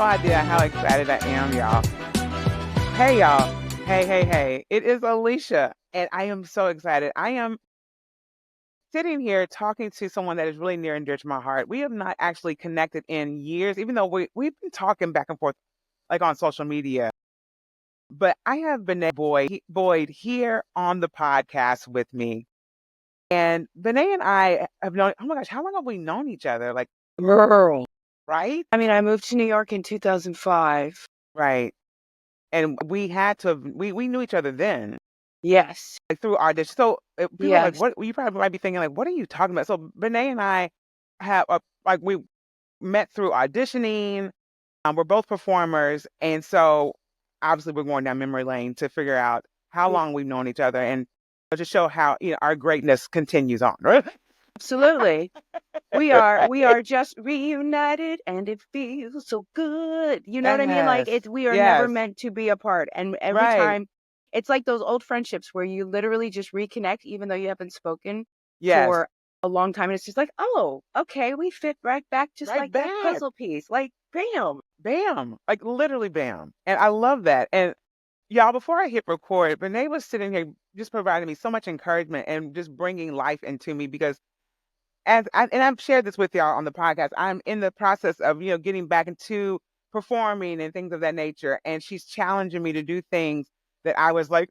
no idea how excited I am, y'all. Hey, y'all. Hey. It is Alicia, and I am so excited. I am sitting here talking to someone that is really near and dear to my heart. We have not actually connected in years, even though we've been talking back and forth like on social media. But I have Boyd here on the podcast with me. And Benai and I have known, oh my gosh, how long have we known each other? Like, Girl. right? I mean, I moved to New York in 2005. Right. And we had to, we knew each other then, Yes. like through audition. So people are like, Yes. what, you probably might be thinking, like, what are you talking about? So Benai and I have, like, we met through auditioning. We're both performers. And so obviously we're going down memory lane to figure out how long we've known each other and to show how, our greatness continues on, right? Absolutely. We are just reunited and it feels so good. You know what I mean? Like Yes. we are never Yes. meant to be apart. And every Right. time it's like those old friendships where you literally just reconnect even though you haven't spoken Yes. for a long time. And it's just like, oh, okay, we fit right back just Right like that back. puzzle piece. Like bam. Bam. Like literally bam. And I love that. And y'all, before I hit record, Renee was sitting here just providing me so much encouragement and just bringing life into me because and I've shared this with y'all on the podcast, I'm in the process of, getting back into performing and things of that nature. And she's challenging me to do things that I was like,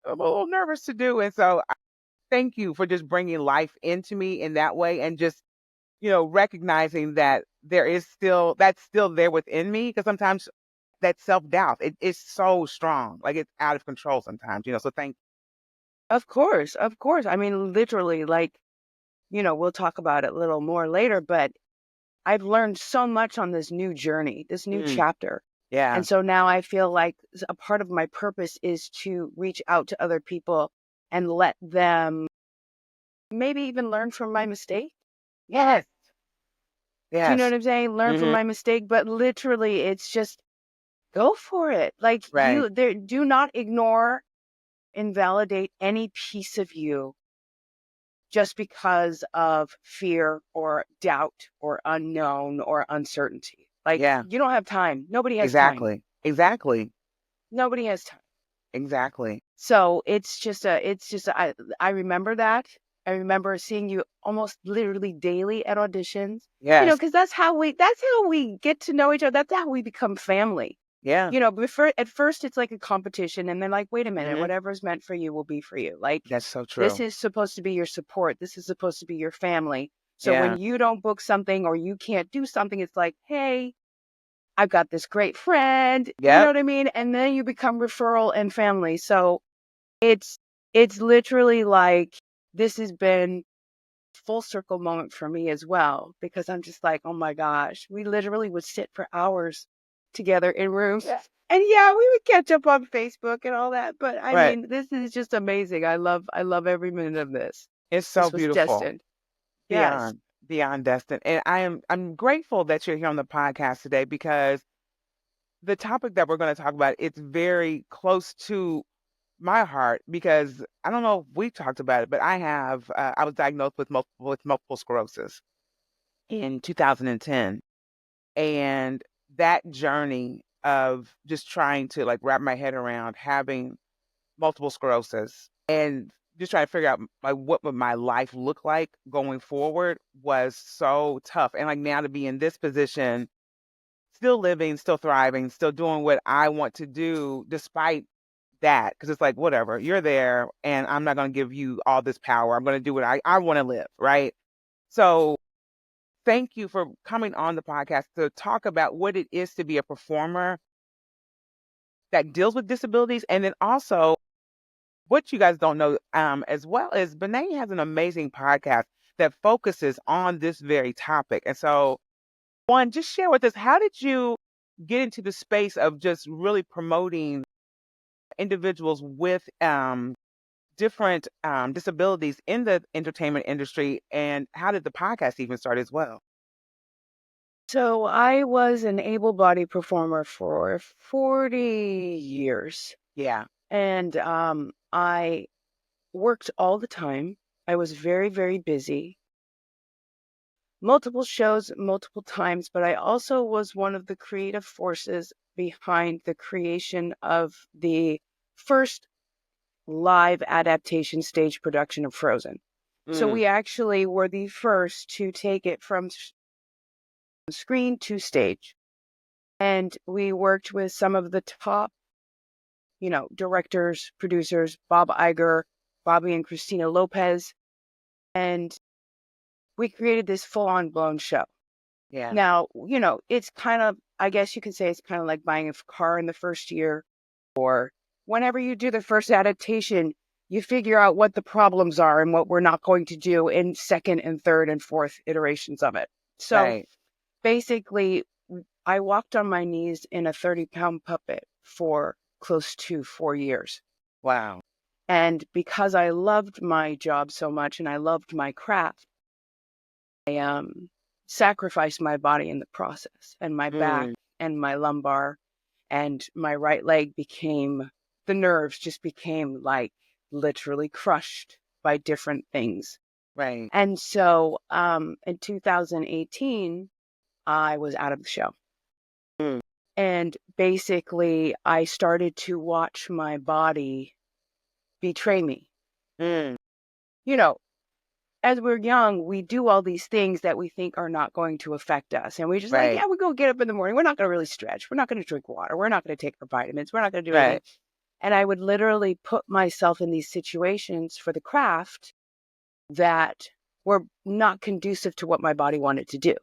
I'm a little nervous to do. And so thank you for just bringing life into me in that way and just, recognizing that that's still there within me because sometimes that self-doubt, it is so strong, like it's out of control sometimes, so thank Of course. Of course. I mean, literally, like, we'll talk about it a little more later, but I've learned so much on this new journey, this new you. chapter. Yeah. And so now I feel like a part of my purpose is to reach out to other people and let them maybe even learn from my mistake. Yes. Do you know Yes. what I'm saying? Learn from Hmm. my mistake, but literally it's just go for it. Like Right. do not ignore, invalidate any piece of you just because of fear or doubt or unknown or uncertainty. Like, Yeah. you don't have time. Nobody has time. Exactly. Nobody has time. Exactly. So I remember that. I remember seeing you almost literally daily at auditions, Yes. because that's how we get to know each other. That's how we become family. Yeah. Before at first it's like a competition and then like, wait a minute, Hmm. whatever's meant for you will be for you. Like That's so this true. is supposed to be your support. This is supposed to be your family. So when Yeah. you don't book something or you can't do something, it's like, hey, I've got this great friend, you know Yep. what I mean? And then you become referral and family. So it's it's literally like this has been full circle moment for me as well because I'm just like, oh my gosh, we literally would sit for hours together in rooms. Yeah. And yeah, we would catch up on Facebook and all that. But I Right. mean, this is just amazing. I love every minute of this. It's so This was beautiful. destined. Yes. Beyond destined. And I'm grateful that you're here on the podcast today because the topic that we're going to talk about, it's very close to my heart because I don't know if we've talked about it, but I was diagnosed with multiple sclerosis in 2010. And that journey of just trying to like wrap my head around having multiple sclerosis and just trying to figure out like what would my life look like going forward was so tough. And like now to be in this position, still living, still thriving, still doing what I want to do despite that. Cause it's like, whatever, you're there and I'm not going to give you all this power. I'm going to do what I want to live. Right. So thank you for coming on the podcast to talk about what it is to be a performer that deals with disabilities. And then also what you guys don't know, as well as Benai has an amazing podcast that focuses on this very topic. And so, one, just share with us, how did you get into the space of just really promoting individuals with different disabilities in the entertainment industry? And how did the podcast even start as well? So I was an able-bodied performer for 40 years. Yeah. And I worked all the time. I was very, very busy. multiple shows multiple times, but I also was one of the creative forces behind the creation of the first live adaptation stage production of Frozen. So we actually were the first to take it from screen to stage. And we worked with some of the top, directors, producers, Bob Iger, Bobby and Christina Lopez, and we created this full-on blown show. Yeah. Now, it's kind of, I guess you could say it's kind of like buying a car in the first year, or whenever you do the first adaptation, you figure out what the problems are and what we're not going to do in second and third and fourth iterations of it. So Right. basically, I walked on my knees in a 30-pound puppet for close to 4 years. Wow. And because I loved my job so much and I loved my craft, I sacrificed my body in the process, and my back and my lumbar and my right leg the nerves just became like literally crushed by different things. Right. And so in 2018, I was out of the show. Mm. And basically, I started to watch my body betray me. Mm. As we're young, we do all these things that we think are not going to affect us. And we're just like, Right. yeah, we go get up in the morning. We're not going to really stretch. We're not going to drink water. We're not going to take our vitamins. We're not going to do anything. Right. And I would literally put myself in these situations for the craft that were not conducive to what my body wanted to do.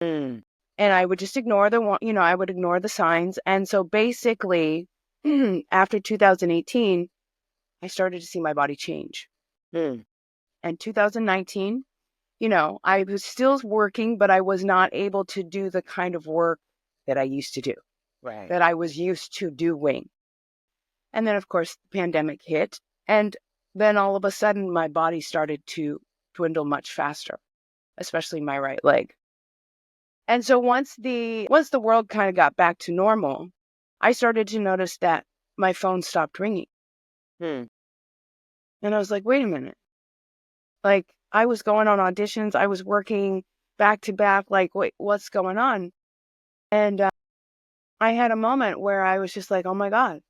Mm. And I would just ignore I would ignore the signs. And so basically, after 2018, I started to see my body change. Mm. And 2019, I was still working, but I was not able to do the kind of work that I used to do, Right. that I was used to doing. And then, of course, the pandemic hit. And then all of a sudden, my body started to dwindle much faster, especially my right leg. And so once the world kind of got back to normal, I started to notice that my phone stopped ringing. Mm. And I was like, wait a minute. Like, I was going on auditions, I was working back to back, like, wait, what's going on? And I had a moment where I was just like, oh my God,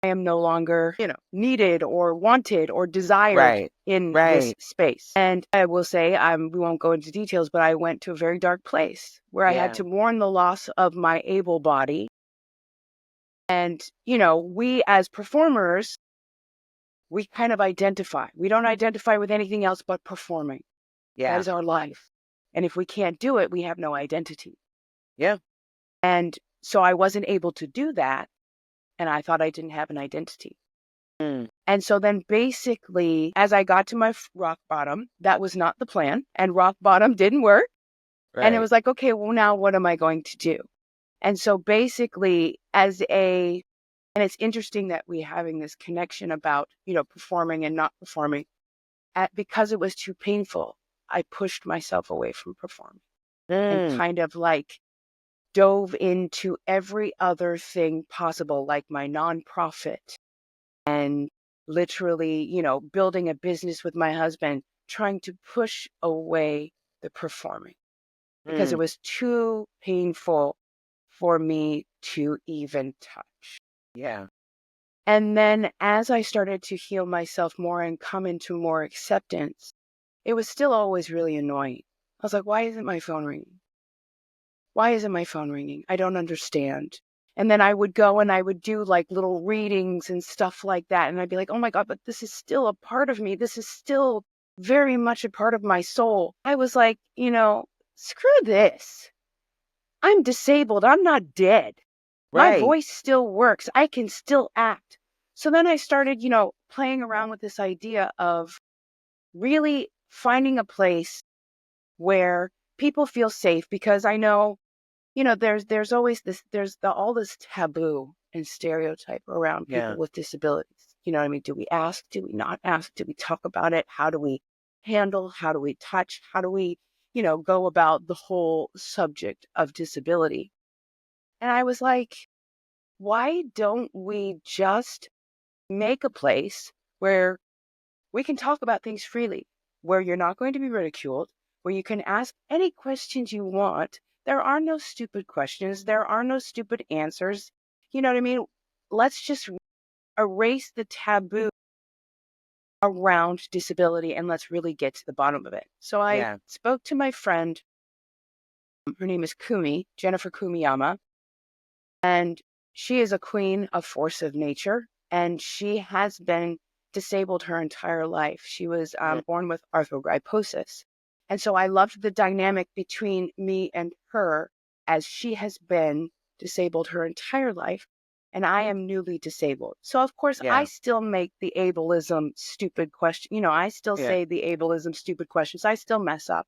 I am no longer, needed or wanted or desired Right. in this Right. space. And I will say, we won't go into details, but I went to a very dark place where I had Yeah. to mourn the loss of my able body. And, we as performers, we kind of identify. We don't identify with anything else but performing. That Yeah. is our life. And if we can't do it, we have no identity. Yeah. And so I wasn't able to do that. And I thought I didn't have an identity. Mm. And so then basically, as I got to my rock bottom, that was not the plan. And rock bottom didn't work. And it Right. was like, okay, well, now what am I going to do? And so basically, and it's interesting that we're having this connection about, performing and not performing. Because it was too painful, I pushed myself away from performing and Mm. kind of like dove into every other thing possible, like my nonprofit and literally, building a business with my husband, trying to push away the performing because Mm. it was too painful for me to even touch. Yeah. And then as I started to heal myself more and come into more acceptance, it was still always really annoying. I was like, why isn't my phone ringing? Why isn't my phone ringing? I don't understand. And then I would go and I would do like little readings and stuff like that. And I'd be like, oh my God, but this is still a part of me. This is still very much a part of my soul. I was like, screw this. I'm disabled. I'm not dead. My Right. voice still works. I can still act. So then I started, playing around with this idea of really finding a place where people feel safe, because I know, there's always all this taboo and stereotype around Yeah. people with disabilities. You know what I mean? Do we ask? Do we not ask? Do we talk about it? How do we handle? How do we touch? How do we, go about the whole subject of disability? And I was like, why don't we just make a place where we can talk about things freely, where you're not going to be ridiculed, where you can ask any questions you want. There are no stupid questions. There are no stupid answers. You know what I mean? Let's just erase the taboo around disability and let's really get to the bottom of it. So I Yeah. spoke to my friend. Her name is Kumi, Jennifer Kumiyama, and she is a queen of force of nature, and she has been disabled her entire life. She was born with arthrogryposis. And so I loved the dynamic between me and her, as she has been disabled her entire life and I am newly disabled. So of course I Yeah. still make the ableism stupid question. I still Yeah. say the ableism stupid questions. I still mess up.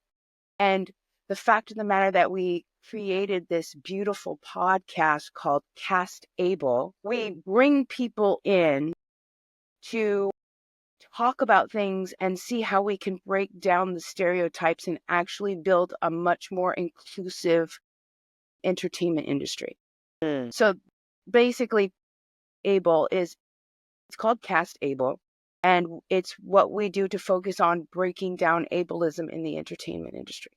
And the fact of the matter that we created this beautiful podcast called Cast Able, we bring people in to talk about things and see how we can break down the stereotypes and actually build a much more inclusive entertainment industry. Mm. So basically, it's called Cast Able, and it's what we do to focus on breaking down ableism in the entertainment industry.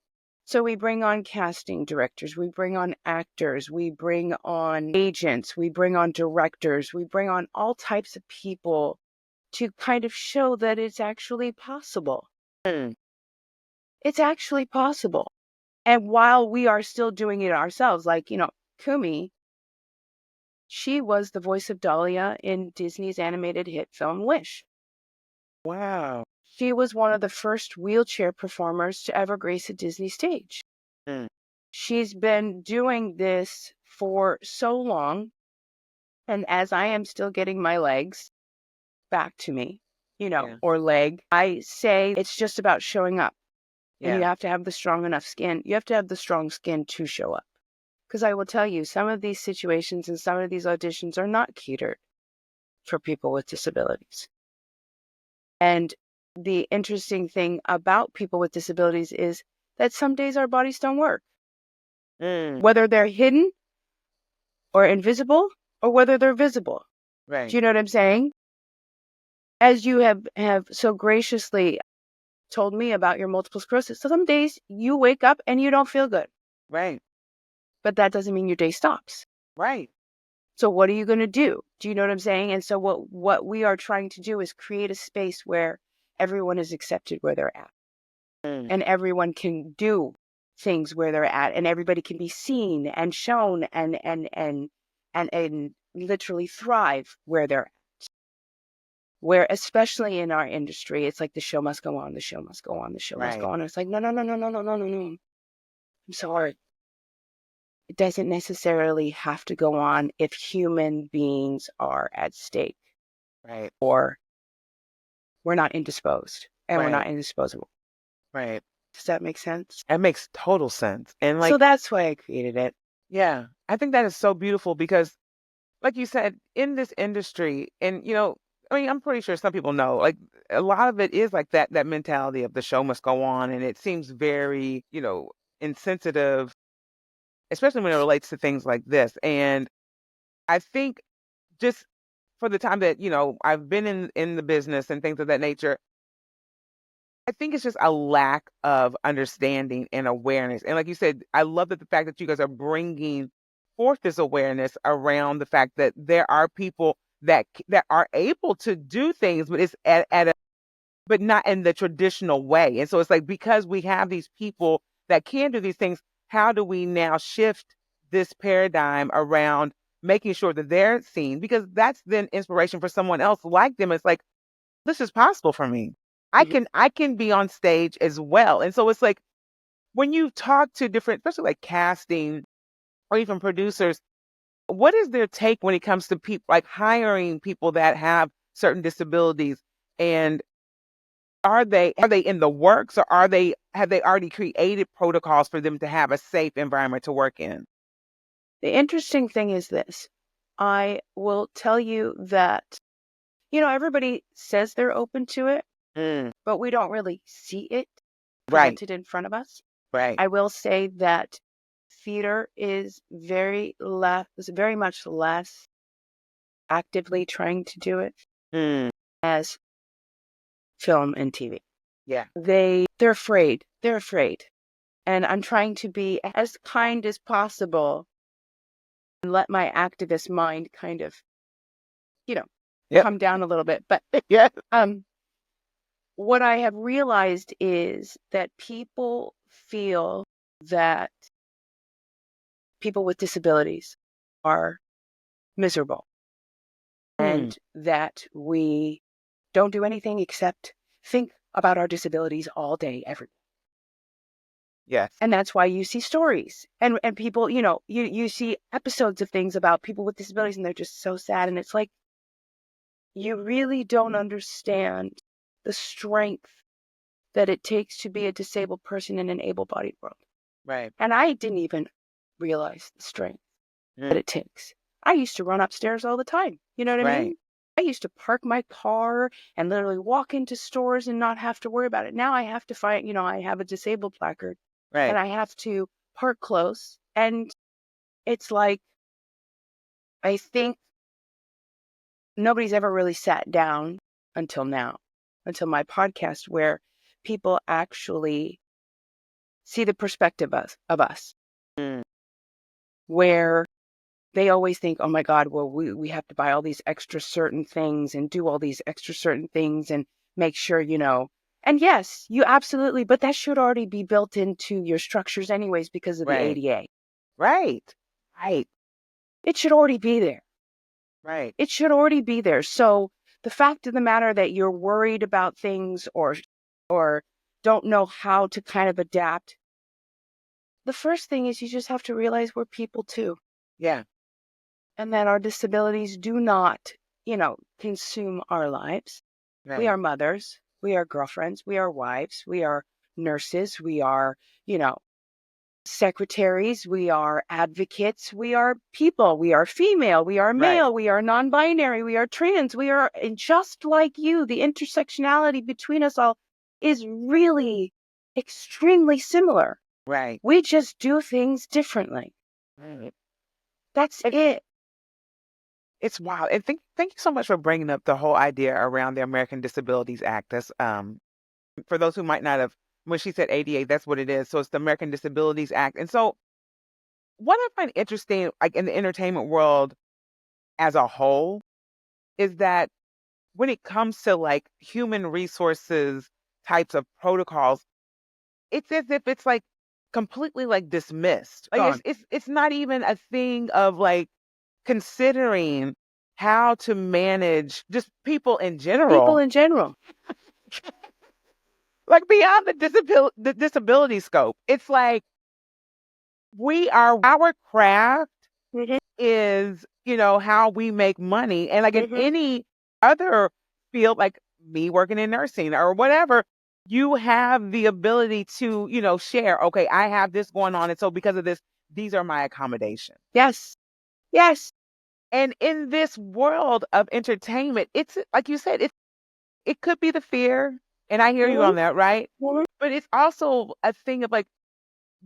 So we bring on casting directors, we bring on actors, we bring on agents, we bring on directors, we bring on all types of people to kind of show that it's actually possible. Mm. It's actually possible. And while we are still doing it ourselves, like, Kumi, she was the voice of Dahlia in Disney's animated hit film Wish. Wow. She was one of the first wheelchair performers to ever grace a Disney stage. Mm. She's been doing this for so long. And as I am still getting my legs back to me, Yeah. or leg, I say it's just about showing up. And you Yeah. have to have the strong enough skin. You have to have the strong skin to show up. Because I will tell you, some of these situations and some of these auditions are not catered for people with disabilities. And the interesting thing about people with disabilities is that some days our bodies don't work, Mm. whether they're hidden or invisible or whether they're visible. Right. Do you know what I'm saying? As you have so graciously told me about your multiple sclerosis, so some days you wake up and you don't feel good, Right. but that doesn't mean your day stops. Right. So what are you going to do? Do you know what I'm saying? And so what we are trying to do is create a space where everyone is accepted where they're at. Mm. And everyone can do things where they're at, and everybody can be seen and shown and literally thrive where they're at. Where, especially in our industry, it's like the show must go on, the show must go on, the show must go Right. on. And it's like, no, no, no, no, no, no, no, no, no. I'm sorry. It doesn't necessarily have to go on if human beings are at stake Right. or we're not indisposed and we're Right. not indisposable. Right. Does that make sense? That makes total sense. And So like, that's why I created it. yeah, I think that is so beautiful because like you said, in this industry, and I mean, I'm pretty sure some people know, like a lot of it is like that mentality of the show must go on, and it seems very, insensitive, especially when it relates to things like this. And I think just for the time that I've been in the business and things of that nature, I think it's just a lack of understanding and awareness. And like you said, I love that the fact that you guys are bringing forth this awareness around the fact that there are people that are able to do things, but it's at a but not in the traditional way. And so it's like because we have these people that can do these things, how do we now shift this paradigm around making sure that they're seen? Because that's then inspiration for someone else like them. It's like this is possible for me. Mhm. I can be on stage as well. And so it's like when you talk to different, especially like casting or even producers, what is their take when it comes to people like hiring people that have certain disabilities? And are they in the works, or have they already created protocols for them to have a safe environment to work in? The interesting thing is this. I will tell you that, everybody says they're open to it, Mm. but we don't really see it Right. presented in front of us. Right. I will say that theater is very much less actively trying to do it Mm. as film and TV. Yeah. They're afraid. They're afraid. And I'm trying to be as kind as possible and let my activist mind kind of, Yep. come down a little bit. But Yeah. what I have realized is that people feel that people with disabilities are miserable Mm. and that we don't do anything except think about our disabilities all day, every day. Yes. And that's why you see stories and people, you see episodes of things about people with disabilities and they're just so sad. And it's like, you really don't understand the strength that it takes to be a disabled person in an able-bodied world. Right. And I didn't even realize the strength that Mm. it takes. I used to run upstairs all the time. You know what I Right. mean? I used to park my car and literally walk into stores and not have to worry about it. Now I have to find, I have a disabled placard and Right. I have to park close. And it's like, I think nobody's ever really sat down until now, until my podcast, where people actually see the perspective of us, Mm. where they always think, oh my God, well, we have to buy all these extra certain things and do all these extra certain things and make sure, And yes, you absolutely, but that should already be built into your structures anyways because of the Right. ADA. Right. Right. It should already be there. Right. It should already be there. So the fact of the matter that you're worried about things or don't know how to kind of adapt, the first thing is you just have to realize we're people too. Yeah. And that our disabilities do not, consume our lives. We Right. are mothers, we are girlfriends, we are wives, we are nurses, we are, you know, secretaries, we are advocates, we are people, we are female, we are Right. male, we are non-binary, we are trans, we are, and just like you, the intersectionality between us all is really extremely similar. Right. We just do things differently. Right. That's And it. it's wild. And thank you so much for bringing up the whole idea around the American Disabilities Act. That's for those who might not have, when she said ADA, that's what it is. So it's the American Disabilities Act. And so what I find interesting, like in the entertainment world as a whole, is that when it comes to like human resources types of protocols, it's as if it's like completely like dismissed. Like Gone. it's not even a thing of like considering how to manage just people in People general, in general. like beyond the disability scope. It's like we are our craft Hmm. is, how we make money. And like in Hmm. any other field, like me working in nursing or whatever, you have the ability to, share, okay, I have this going on. And so because of this, these are my accommodations. Yes. Yes. And in this world of entertainment, it's like you said, it could be the fear. And I hear you Hmm. on that, right? Hmm. But it's also a thing of like,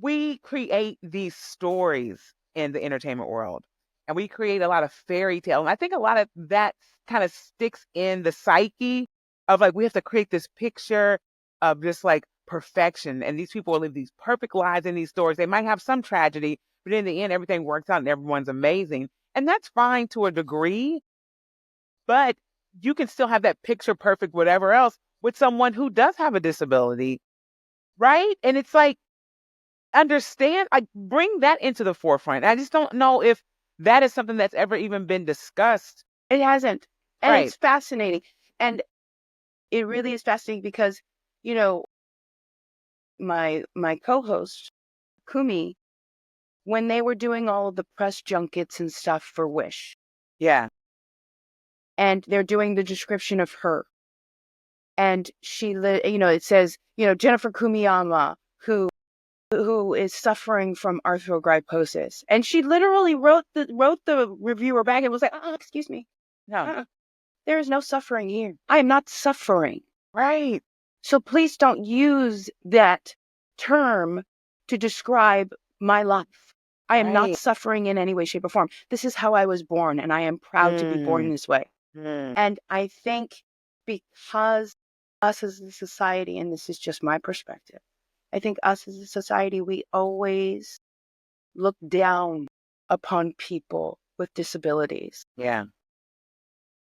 we create these stories in the entertainment world and we create a lot of fairy tale. And I think a lot of that kind of sticks in the psyche of like, we have to create this picture of just like perfection. And these people will live these perfect lives in these stories. They might have some tragedy, but in the end, everything works out and everyone's amazing. And that's fine to a degree, but you can still have that picture perfect, whatever else, with someone who does have a disability, right? And it's like, understand, like bring that into the forefront. I just don't know if that is something that's ever even been discussed. It hasn't. And Right. it's fascinating. And it really is fascinating because, you know, my co-host, Kumi, when they were doing all of the press junkets and stuff for Wish, Yeah. and they're doing the description of her. And it says, Jennifer Kumiyama, who is suffering from arthrogryposis. And she literally wrote the reviewer back and was like, excuse me. No. There is no suffering here. I am not suffering. Right. So please don't use that term to describe my life. I am not Right. suffering in any way, shape, or form. This is how I was born, and I am proud to be born Mm, this way. mm, And I think because us as a society, and this is just my perspective, I think us as a society, we always look down upon people with disabilities. Yeah.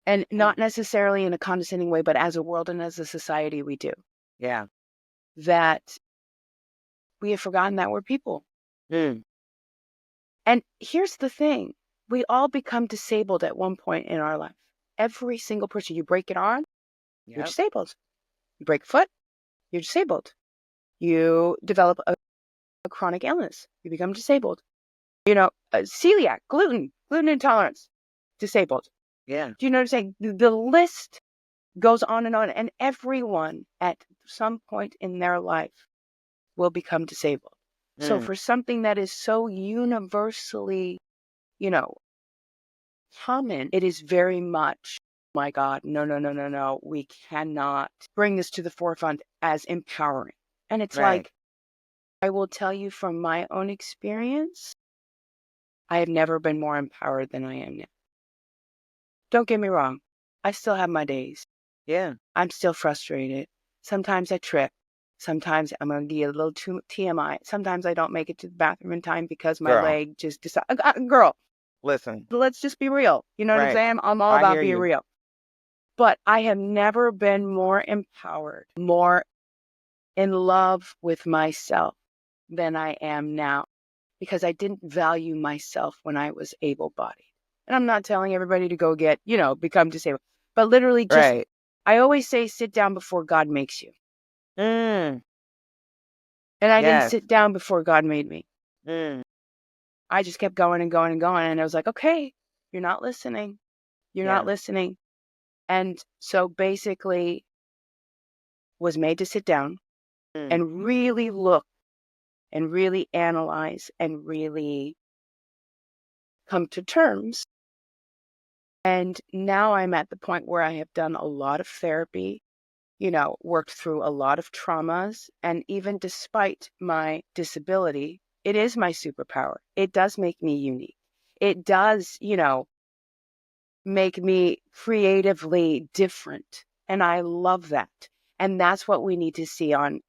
And not necessarily in a condescending way, but as a world and as a society, we do. Yeah. That we have forgotten that we're people. Mm. And here's the thing. We all become disabled at one point in our life. Every single person. You break an arm, you're Yep. disabled. You break a foot, you're disabled. You develop a chronic illness, you become disabled. Celiac, gluten intolerance, disabled. Yeah. Do you know what I'm saying? The list goes on, and everyone at some point in their life will become disabled. So Mm. for something that is so universally, common, it is very much, my God, no. We cannot bring this to the forefront as empowering. And it's Right. like, I will tell you from my own experience, I have never been more empowered than I am now. Don't get me wrong. I still have my days. Yeah. I'm still frustrated. Sometimes I trip. Sometimes I'm going to get a little too TMI. Sometimes I don't make it to the bathroom in time because my Girl, leg just decided. Girl, listen. let's just be real. You know what I'm Right. saying? I'm all I about hear being you. real. But I have never been more empowered, more in love with myself than I am now, because I didn't value myself when I was able-bodied. And I'm not telling everybody to go become disabled, but literally just, Right. I always say, sit down before God makes you. Mm. And I didn't Yes. sit down before God made me. Mm. I just kept going and going and going. And I was like, okay, you're not listening. You're not Yeah. listening. And so basically was made to sit down Mm. and really look and really analyze and really come to terms. And now I'm at the point where I have done a lot of therapy, worked through a lot of traumas. And even despite my disability, it is my superpower. It does make me unique. It does, make me creatively different. And I love that. And that's what we need to see on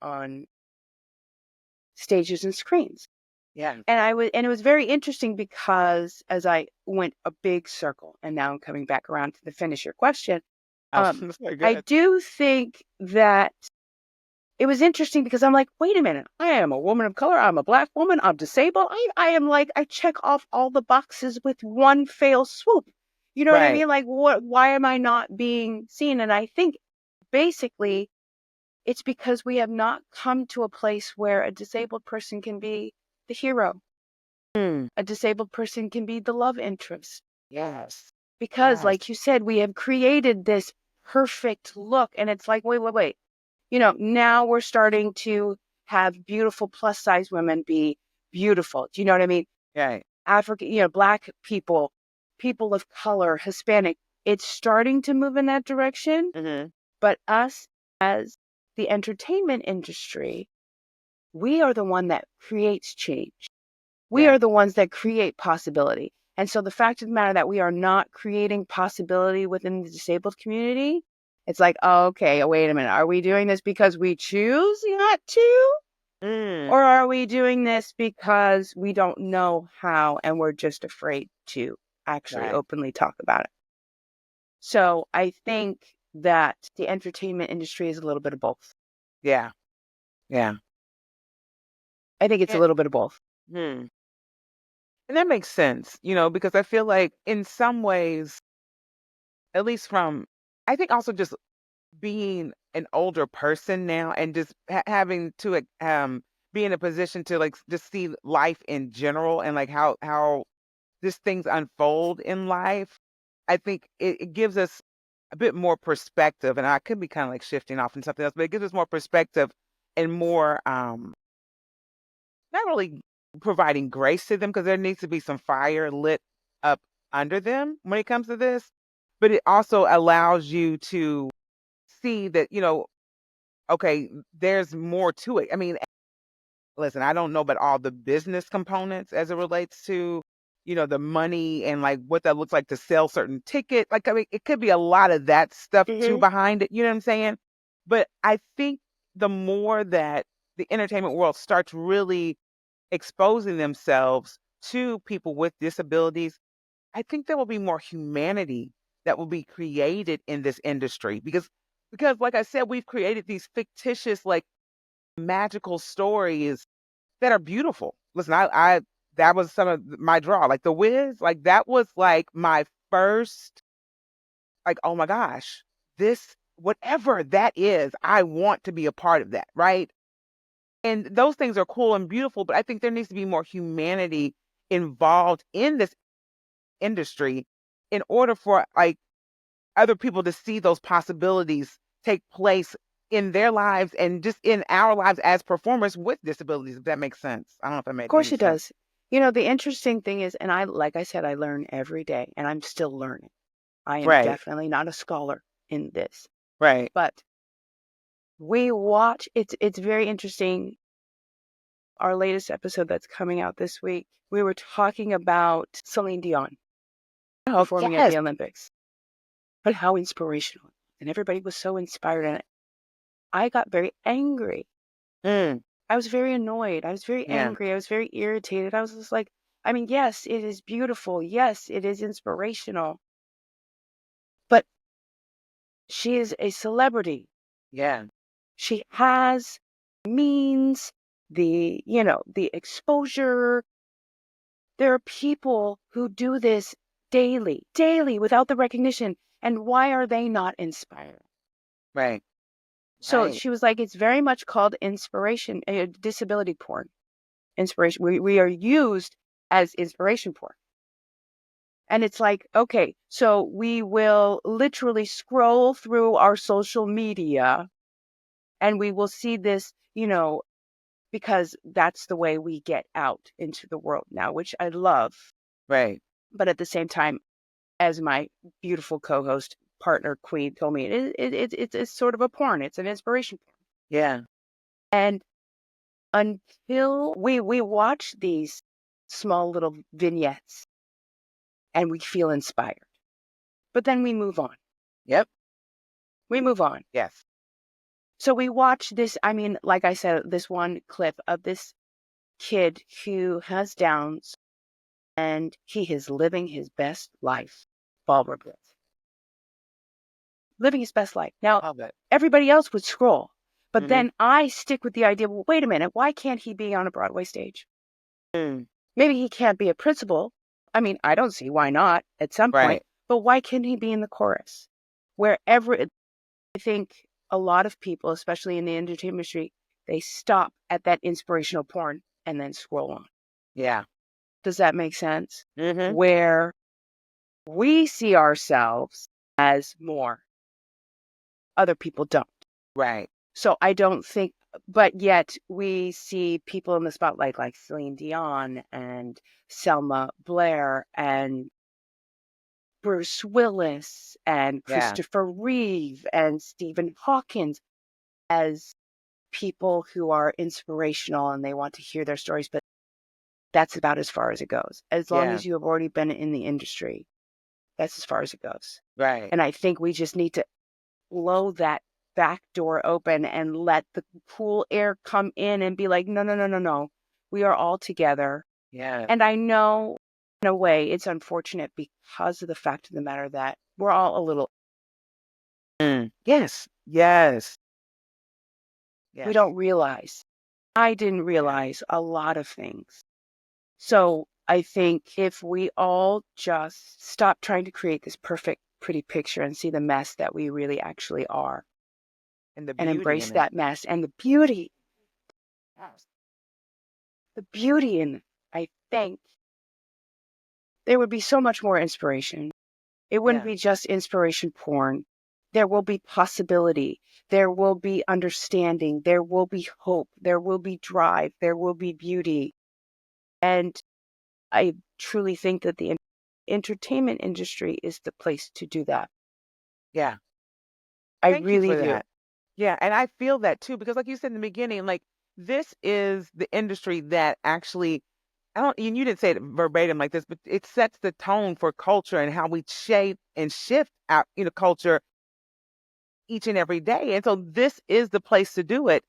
stages and screens. Yeah. And it was very interesting because as I went a big circle, and now I'm coming back around to the finish your question, Oh, that's very I good. do think that it was interesting because I'm like, wait a minute, I am a woman of color, I'm a Black woman, I'm disabled. I am like, I check off all the boxes with one fell swoop. You know what I Right. mean? Like, why am I not being seen? And I think basically it's because we have not come to a place where a disabled person can be the hero. Mm. A disabled person can be the love interest. Yes. Because, Yes. like you said, we have created this perfect look. And it's like, wait. Now we're starting to have beautiful plus size women be beautiful. Do you know what I mean? Right. African, Black people, people of color, Hispanic. It's starting to move in that direction. Mm-hmm. But us as the entertainment industry, we are the one that creates change. We Yeah. are the ones that create possibility. And so the fact of the matter that we are not creating possibility within the disabled community, it's like, oh, okay, wait a minute. Are we doing this because we choose not to? Mm. Or are we doing this because we don't know how and we're just afraid to actually Right. openly talk about it? So I think that the entertainment industry is a little bit of both. Yeah. Yeah. I think it's a And, little bit of both. hmm. And that makes sense, because I feel like in some ways, at least from, I think also just being an older person now and just having to be in a position to like just see life in general and like how just things unfold in life. I think it gives us a bit more perspective, and I could be kind of like shifting off into something else, but it gives us more perspective and more not really providing grace to them because there needs to be some fire lit up under them when it comes to this. But it also allows you to see that, okay, there's more to it. I mean, listen, I don't know about all the business components as it relates to, the money and like what that looks like to sell certain ticket. Like, I mean, it could be a lot of that stuff too Hmm. behind it. You know what I'm saying? But I think the more that the entertainment world starts really exposing themselves to people with disabilities, I think there will be more humanity that will be created in this industry because like I said, we've created these fictitious, like magical stories that are beautiful. Listen, I that was some of my draw. Like The Wiz, like that was like my first, like, oh my gosh, this whatever that is, I want to be a part of that, right? And those things are cool and beautiful, but I think there needs to be more humanity involved in this industry in order for like other people to see those possibilities take place in their lives and just in our lives as performers with disabilities, if that makes sense. I don't know if that Of made course any it sense. does. You know, the interesting thing is, and like I said, I learn every day and I'm still learning. I am Right, definitely not a scholar in this, right. but we watch, it's very interesting. Our latest episode that's coming out this week, we were talking about Celine Dion Oh, performing at yes. the Olympics, but how inspirational. And everybody was so inspired. And I got very angry. Mm, I was very annoyed. I was very yeah, angry. I was very irritated. I was just like, I mean, yes, it is beautiful. Yes, it is inspirational. But she is a celebrity. yeah, She has means, the exposure. There are people who do this daily without the recognition. And why are they not inspired? right, So right, she was like, it's very much called inspiration, disability porn. Inspiration. We are used as inspiration porn. And it's like, okay, so we will literally scroll through our social media and we will see this, because that's the way we get out into the world now, which I love. right. But at the same time, as my beautiful co-host partner Queen told me, it's sort of a porn. It's an inspiration porn. Yeah, And until we watch these small little vignettes and we feel inspired, but then we move on. yep, We move on. yes, So we watch this. I mean, like I said, this one clip of this kid who has Downs and he is living his best life. Ballroom Blitz. Living his best life. Now, love it. everybody else would scroll, but Mm-hmm. then I stick with the idea, well, wait a minute, why can't he be on a Broadway stage? Mm, Maybe he can't be a principal. I mean, I don't see why not at some point, right, but why can't he be in the chorus? Wherever I think a lot of people, especially in the entertainment industry, they stop at that inspirational porn and then scroll on. yeah, Does that make sense? mm-hmm. Where we see ourselves as more, other people don't. Right, So I don't think, but yet we see people in the spotlight like Celine Dion and Selma Blair and Bruce Willis and yeah, Christopher Reeve and Stephen Hawkins as people who are inspirational and they want to hear their stories, but that's about as far as it goes. As long yeah, as you have already been in the industry, that's as far as it goes. right. And I think we just need to blow that back door open and let the cool air come in and be like, no, no, no, no, no. We are all together. Yeah. And I know in a way it's unfortunate because of the fact of the matter that we're all a little, Mm. Yes, yes, we yes, don't realize. I didn't yeah, realize a lot of things. So I think if we all just stop trying to create this perfect, pretty picture and see the mess that we really actually are and the and beauty embrace in it. that mess and the beauty, Yes. in it, I think there would be so much more inspiration. It wouldn't Yeah, be just inspiration porn. There will be possibility. There will be understanding. There will be hope. There will be drive. There will be beauty. And I truly think that the entertainment industry is the place to do that. yeah. I Thank you really for do. that. Yeah, and I feel that too because like you said in the beginning, like this is the industry that actually I don't and you didn't say it verbatim like this, but it sets the tone for culture and how we shape and shift our, culture each and every day. And so this is the place to do it.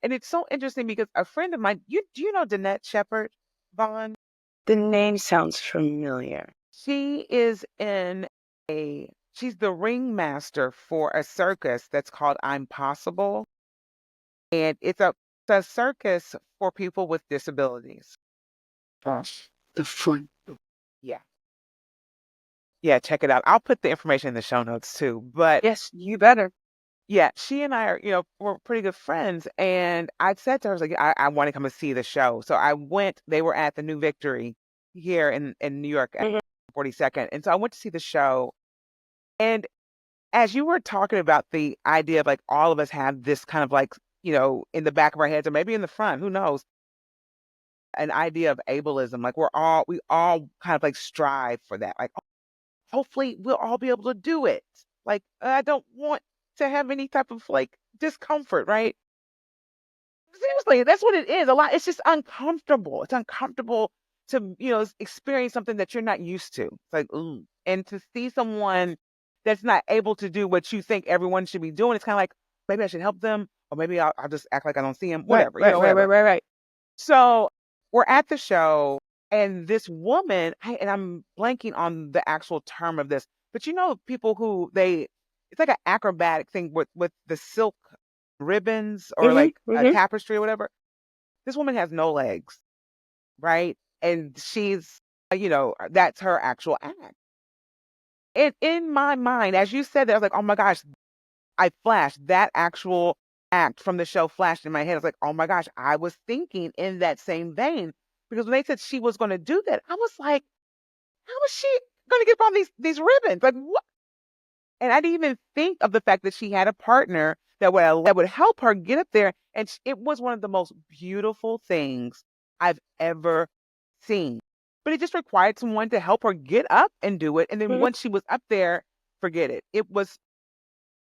And it's so interesting because a friend of mine, do you know Danette Shepherd Vaughn? The name sounds familiar. She is she's the ringmaster for a circus that's called I'm Possible. And it's a circus for people with disabilities. Gosh. The fun. Yeah. Yeah, check it out. I'll put the information in the show notes too. But Yes, you better. yeah, she and I are, we're pretty good friends. And I said to her, I was like, I want to come and see the show. So I went, they were at the New Victory here in New York at Mhm. 42nd. And so I went to see the show. And as you were talking about the idea of like all of us have this kind of like, in the back of our heads or maybe in the front, who knows, an idea of ableism. Like we all kind of like strive for that. Like, hopefully we'll all be able to do it. Like, I don't want to have any type of like discomfort, right? Seriously, that's what it is. A lot. It's just uncomfortable. It's uncomfortable to, experience something that you're not used to. It's like, ooh. And to see someone that's not able to do what you think everyone should be doing, it's kind of like, maybe I should help them, or maybe I'll just act like I don't see them, Right, whatever, right, right, right, whatever. right, right. So we're at the show, and this woman, and I'm blanking on the actual term of this, but people who it's like an acrobatic thing with the silk ribbons or Mhm, like a mhm. tapestry or whatever. This woman has no legs, right? And that's her actual act. And in my mind, as you said that, I was like, oh my gosh, I flashed that actual act from the show flashed in my head. I was like, oh my gosh, I was thinking in that same vein because when they said she was going to do that, I was like, how is she going to get on these ribbons? Like what? And I didn't even think of the fact that she had a partner that would help her get up there. And it was one of the most beautiful things I've ever seen. But it just required someone to help her get up and do it. And then Mhm. once she was up there, forget it. It was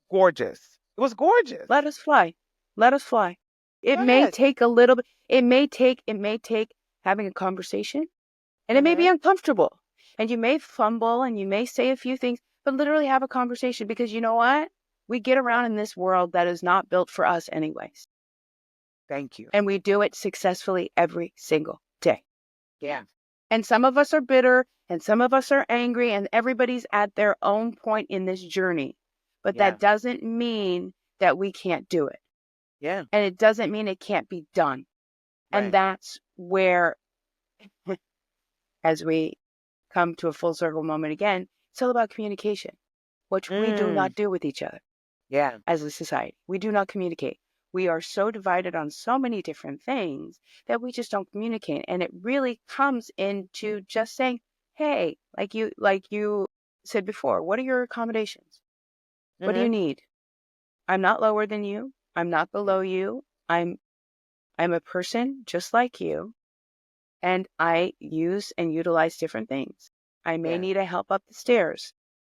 gorgeous. It was gorgeous. Let us fly. Let us fly. It may Yes. take a little bit. It may take having a conversation, and it may be Hmm. uncomfortable. And you may fumble and you may say a few things, but literally have a conversation because you know what? We get around in this world that is not built for us anyways. Thank you. And we do it successfully every single day. Yeah. And some of us are bitter and some of us are angry, and everybody's at their own point in this journey. But Yeah. that doesn't mean that we can't do it. Yeah. And it doesn't mean it can't be done. And Right. that's where, as we come to a full circle moment again, it's all about communication, which we do Mm. not do with each other Yeah. as a society. We do not communicate. We are so divided on so many different things that we just don't communicate. And it really comes into just saying, hey, like you said before, what are your accommodations? What do you Hmm. need? I'm not lower than you. I'm not Yeah. below you. I'm a person just like you. And I use and utilize different things. I may Yeah. need a help up the stairs.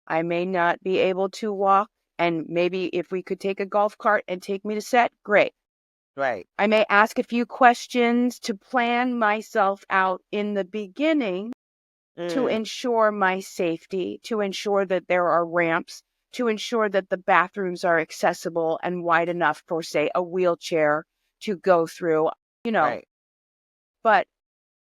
I may not be able to walk, and maybe if we could take a golf cart and take me to set, great. Right. I may ask a few questions to plan myself out in the beginning to Mm. ensure my safety, to ensure that there are ramps, to ensure that the bathrooms are accessible and wide enough for, say, a wheelchair to go through, you know. Right. But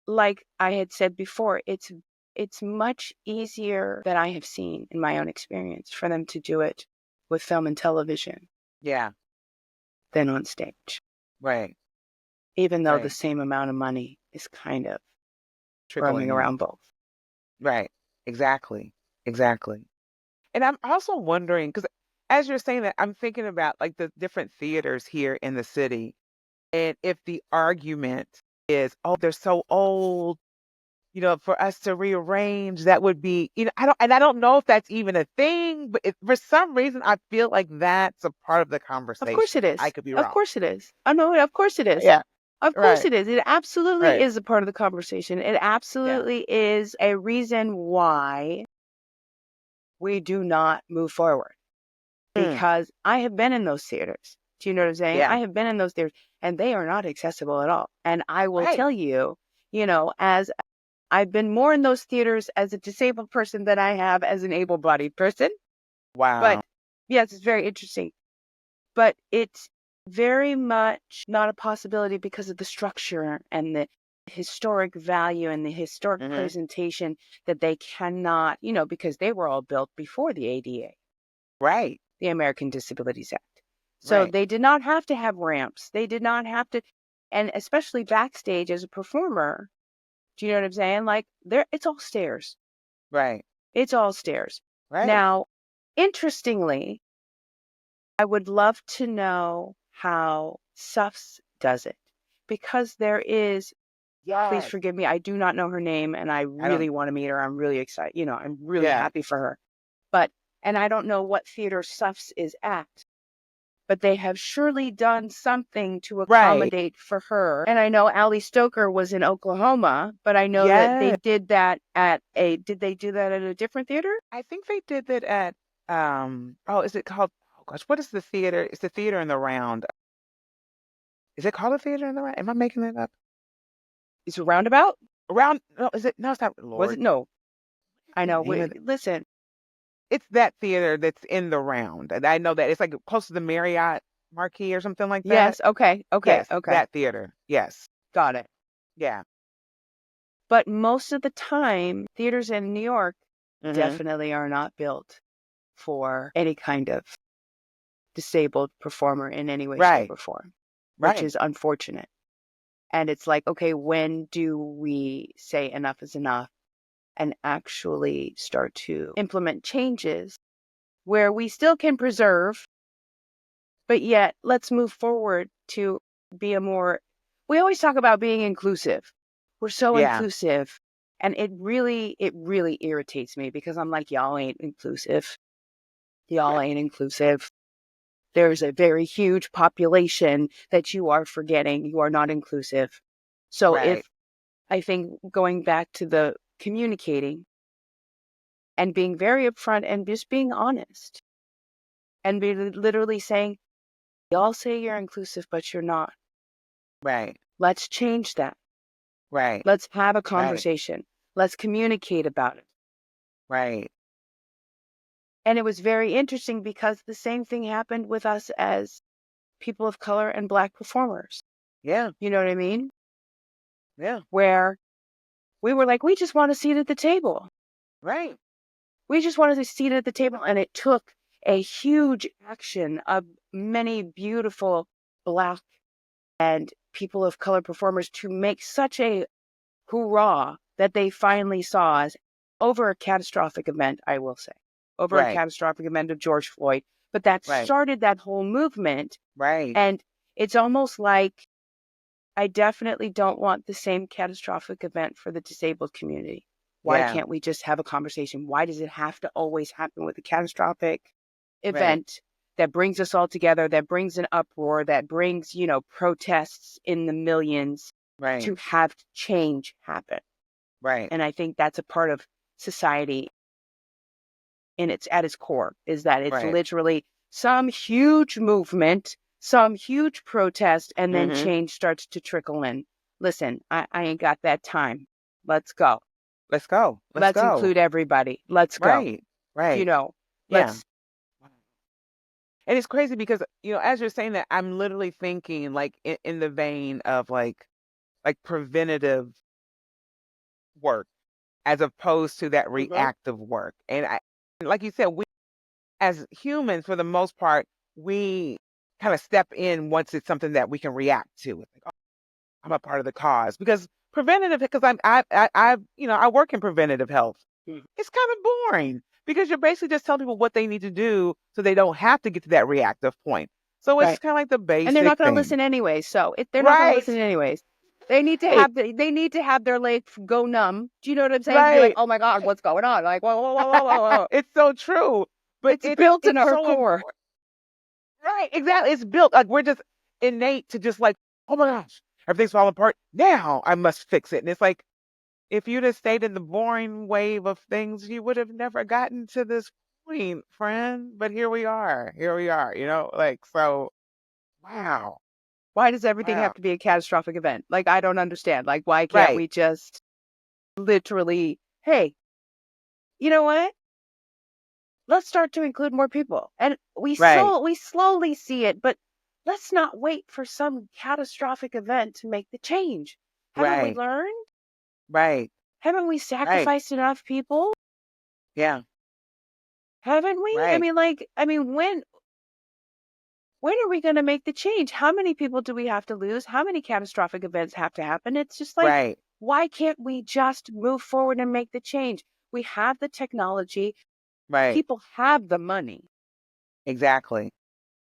like I had said before, it's much easier than I have seen in my own experience for them to do it with film and television Yeah. than on stage, Right. even though the Right. same amount of money is kind of roaming Trickling in. around both. Right. Exactly. Exactly. And I'm also wondering, because as you're saying that, I'm thinking about like the different theaters here in the city. And if the argument is, oh, they're so old, for us to rearrange, that would be, I don't know if that's even a thing, but for some reason, I feel like that's a part of the Of course it conversation. I is. could be Of wrong. course it is. I know, of course it is. Yeah. Of course Right. it is. It absolutely Right. is a part of the conversation. It Yeah. absolutely is a reason why we do not move forward. Mm. Because I have been in those theaters. Do you know what I'm saying? Yeah. I have been in those theaters and they are not accessible at all. And I will Right. tell you, as I've been more in those theaters as a disabled person than I have as an able bodied person. Wow. But yes, it's very interesting. But very much not a possibility because of the structure and the historic value and the historic presentation that they cannot, because they were all built before the ADA, Right. the American Disabilities Act. So Right. they did not have to have ramps. They did not have to, and especially backstage as a performer, do you know what I'm saying? Like it's all stairs. Right. It's all stairs. Right. Now, interestingly, I would love to know how SUFS does it because there is, please Yes. forgive me, I do not know her name and I I don't. really want to meet her. I'm really excited. I'm really Yeah. happy for her. And I don't know what theater SUFS is at, but they have surely done something to Right. accommodate for her. And I know Ali Stoker was in Oklahoma, but I know that they Yeah. did did they do that at a different theater? I think they did that at is it called, oh gosh, what is the theater? It's the theater in the round. Is it called a theater in the round? Am I making that up? Is it Roundabout? Around, no, is it? No, it's not. Was it? Lord, No. I the know. name of it. Listen, It's that theater that's in the round. And I know that it's like close to the Marriott Marquis or something like that. yes, okay, okay, Yes, okay. that theater. Yes. Got it. Yeah. But most of the time, theaters in New York Mm-hmm. definitely are not built for any kind of disabled performer in any way, shape, Right. or form, which Right. is unfortunate. And it's like, okay, when do we say enough is enough and actually start to implement changes where we still can preserve, but yet let's move forward to be we always talk about being inclusive. We're so Yeah. inclusive. And it really irritates me because I'm like, y'all ain't inclusive. Y'all ain't inclusive. There's a very huge population that you are forgetting. You are not inclusive. So Right. I think going back to the communicating and being very upfront and just being honest and be literally saying, y'all say you're inclusive, but you're not. Right. Let's change that. Right. Let's have a Right. conversation. Let's communicate about it. Right. And it was very interesting because the same thing happened with us as people of color and Black performers. Yeah. You know what I mean? Yeah. Where we were like, we just want a seat at the table. Right. We just wanted a seat at the table. And it took a huge action of many beautiful Black and people of color performers to make such a hoorah that they finally saw us over a catastrophic event, I will say, over a Right. catastrophic event of George Floyd. But that Right. started that whole movement. Right. And it's almost like I definitely don't want the same catastrophic event for the disabled community. Why Yeah. can't we just have a conversation? Why does it have to always happen with a catastrophic Right. event that brings us all together, that brings an uproar, that brings, protests in the millions Right. to have change happen? Right. And I think that's a part of society at its core, is that it's Right. literally some huge movement, some huge protest, and then Mm-hmm. change starts to trickle in. Listen, I ain't got that time. Let's go. Let's go. Let's Let's go. include everybody. Let's go. Right. Right. Yeah. Let's, And it's crazy because, as you're saying that, I'm literally thinking like in the vein of like preventative work as opposed to that Mhm. reactive work. And like you said, we as humans, for the most part, we kind of step in once it's something that we can react to. It's like, oh, I'm a part of the cause because preventative. Because I work in preventative health. Mhm. It's kind of boring because you're basically just telling people what they need to do so they don't have to get to that reactive point. So it's Right. kind of like the And they're basic not going to thing, listen anyways. So if they're not going to right? listen anyways, they need to Right, have their leg go numb. Do you know what I'm saying? To be like, right. oh my God, what's going on? Like, whoa, whoa, whoa, whoa, whoa, whoa. It's so true, but It's it's built in it's our so core. important. Right, exactly. It's built like we're just innate to just like, oh my gosh, everything's falling apart. Now I must fix it. And it's like if you'd have stayed in the boring wave of things, you would have never gotten to this point, friend. But here we are. Here we are, like so wow. Why does everything Wow. have to be a catastrophic event? Like, I don't understand. Like, why can't Right, we just literally, hey, you know what? Let's start to include more people. And right, we slowly see it, but let's not wait for some catastrophic event to make the change. Haven't we Right. learned? Right. Haven't we Right. sacrificed enough people? Yeah. Haven't we? Right. When are we going to make the change? How many people do we have to lose? How many catastrophic events have to happen? It's just like, Right. why can't we just move forward and make the change? We have the technology. Right. People have the money. Exactly.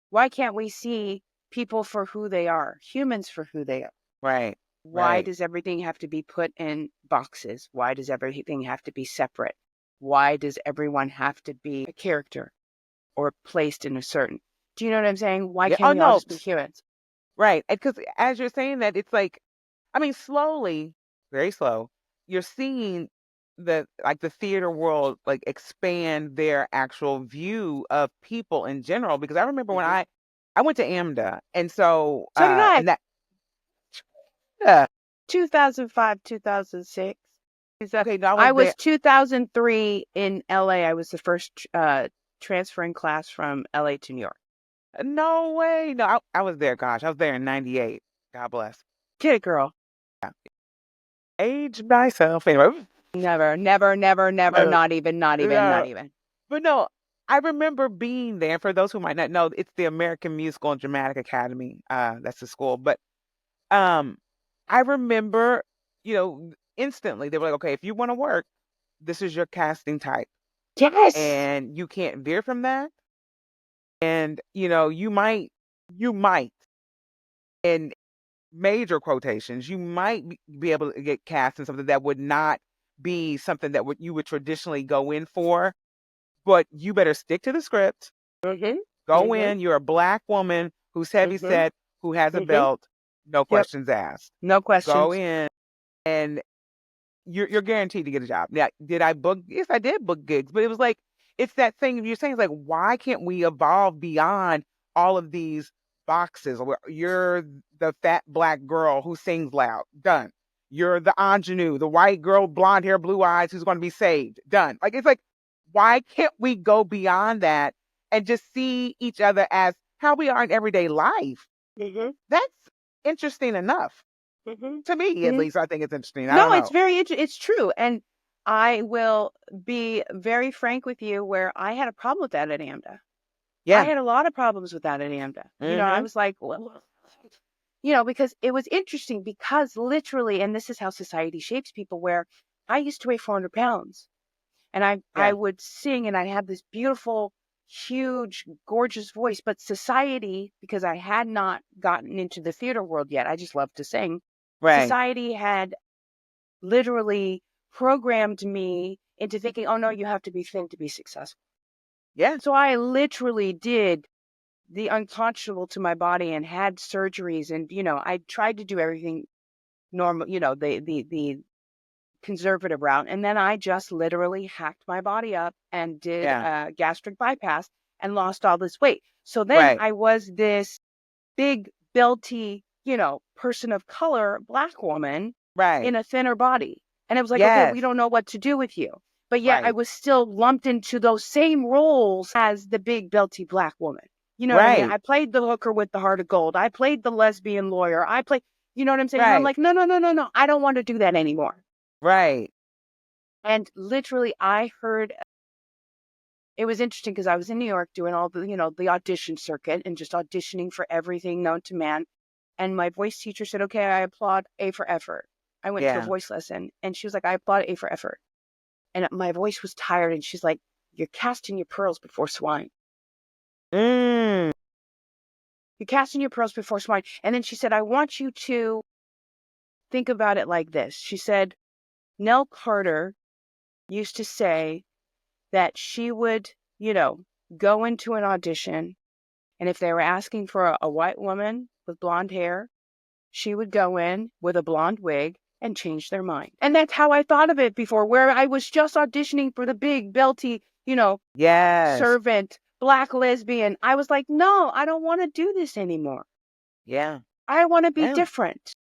Why can't we see people for who they are, humans for who they are? Right. Why Right. does everything have to be put in boxes? Why does everything have to be separate? Why does everyone have to be a character or placed in a certain? Do you know what I'm saying? Why Yeah. can't Oh we all no. just be humans? Right. Because as you're saying that, it's like, I mean, slowly, very slow, you're seeing the theater world like expand their actual view of people in general. Because I remember when Hmm. I went to AMDA, and so So did I. and that yeah, 2005, 2006. okay, no, I I was there. was 2003 in LA. I was the first transferring class from LA to New York. No way. No, I was there. Gosh, I was there in '98. God bless. Kid girl. Yeah. Age myself. Anyway, Never, never, never, never, but, not even, not even, uh, not even. but no, I remember being there. For those who might not know, it's the American Musical and Dramatic Academy. That's the school. But um, I remember, instantly they were like, okay, if you want to work, this is your casting type, Yes. and you can't veer from that. And you might, in major quotations, you might be able to get cast in something that would not be something that you would traditionally go in for, but you better stick to the script. Mm-hmm. Go Mm-hmm. in. You're a black woman who's heavy Mm-hmm. set, who has a Mm-hmm. belt, no Yep. questions asked. No Go questions. in, and you're guaranteed to get a job. Now, did I book? Yes, I did book gigs, but it was like it's that thing you're saying. It's like, why can't we evolve beyond all of these boxes? Where you're the fat black girl who sings loud, done. You're the ingenue, the white girl, blonde hair, blue eyes, who's going to be saved, done. Like it's like, why can't we go beyond that and just see each other as how we are in everyday life? Mm-hmm. That's interesting enough Mm-hmm. to me, at Mm-hmm. least. I think it's interesting. I No, don't it's know. very it's true. And I will be very frank with you where I had a problem with that at AMDA. I Yeah. had a lot of problems with that at AMDA. I Mhm. was like, well, because it was interesting because literally, and this is how society shapes people, where I used to weigh 400 pounds and I Yeah. would sing and I had this beautiful, huge, gorgeous voice. But society, because I had not gotten into the theater world yet, I just loved to sing. Right. Society had literally programmed me into thinking, oh no, you have to be thin to be successful. Yeah. So I literally did the unconscionable to my body and had surgeries and I tried to do everything normal, the conservative route, and then I just literally hacked my body up and did Yeah. a gastric bypass and lost all this weight. So then Right. I was this big belty, person of color, black woman Right. in a thinner body. And it was like, okay, we Yes. don't know what to do with you. But yet I Right. was still lumped into those same roles as the big belty black woman. You know what I mean? Right. I played the hooker with the heart of gold. I played the lesbian lawyer. I played, you know what I'm saying? And I'm Right. like, no, no, no, no, no. I don't want to do that anymore. Right. And literally I heard it was interesting because I was in New York doing all the audition circuit and just auditioning for everything known to man. And my voice teacher said, okay, I applaud A for effort. I went to a Yeah. voice lesson and she was like, I applaud A for effort. And my voice was tired. And she's like, you're casting your pearls before swine. Mm. You're casting your pearls before swine. And then she said, I want you to think about it like this. She said, Nell Carter used to say that she would, go into an audition. And if they were asking for a white woman with blonde hair, she would go in with a blonde wig and change their mind. And that's how I thought of it before, where I was just auditioning for the big belty, Yes. servant, black lesbian. I was like, no, I don't want to do this anymore. Yeah. I want to be Yeah. different.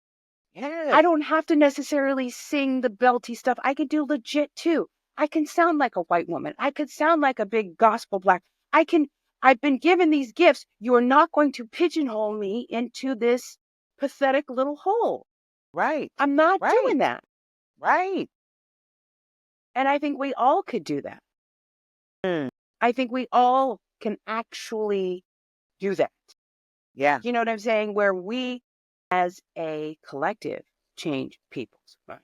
I Yes. don't have to necessarily sing the belty stuff. I could do legit too. I can sound like a white woman. I could sound like a big gospel black. I can I've been given these gifts. You're not going to pigeonhole me into this pathetic little hole. Right. I'm not Right. doing that. Right. And I think we all could do that. Mm. I think we all can actually do that. Yeah. You know what I'm saying? Where we, as a collective, change people's minds.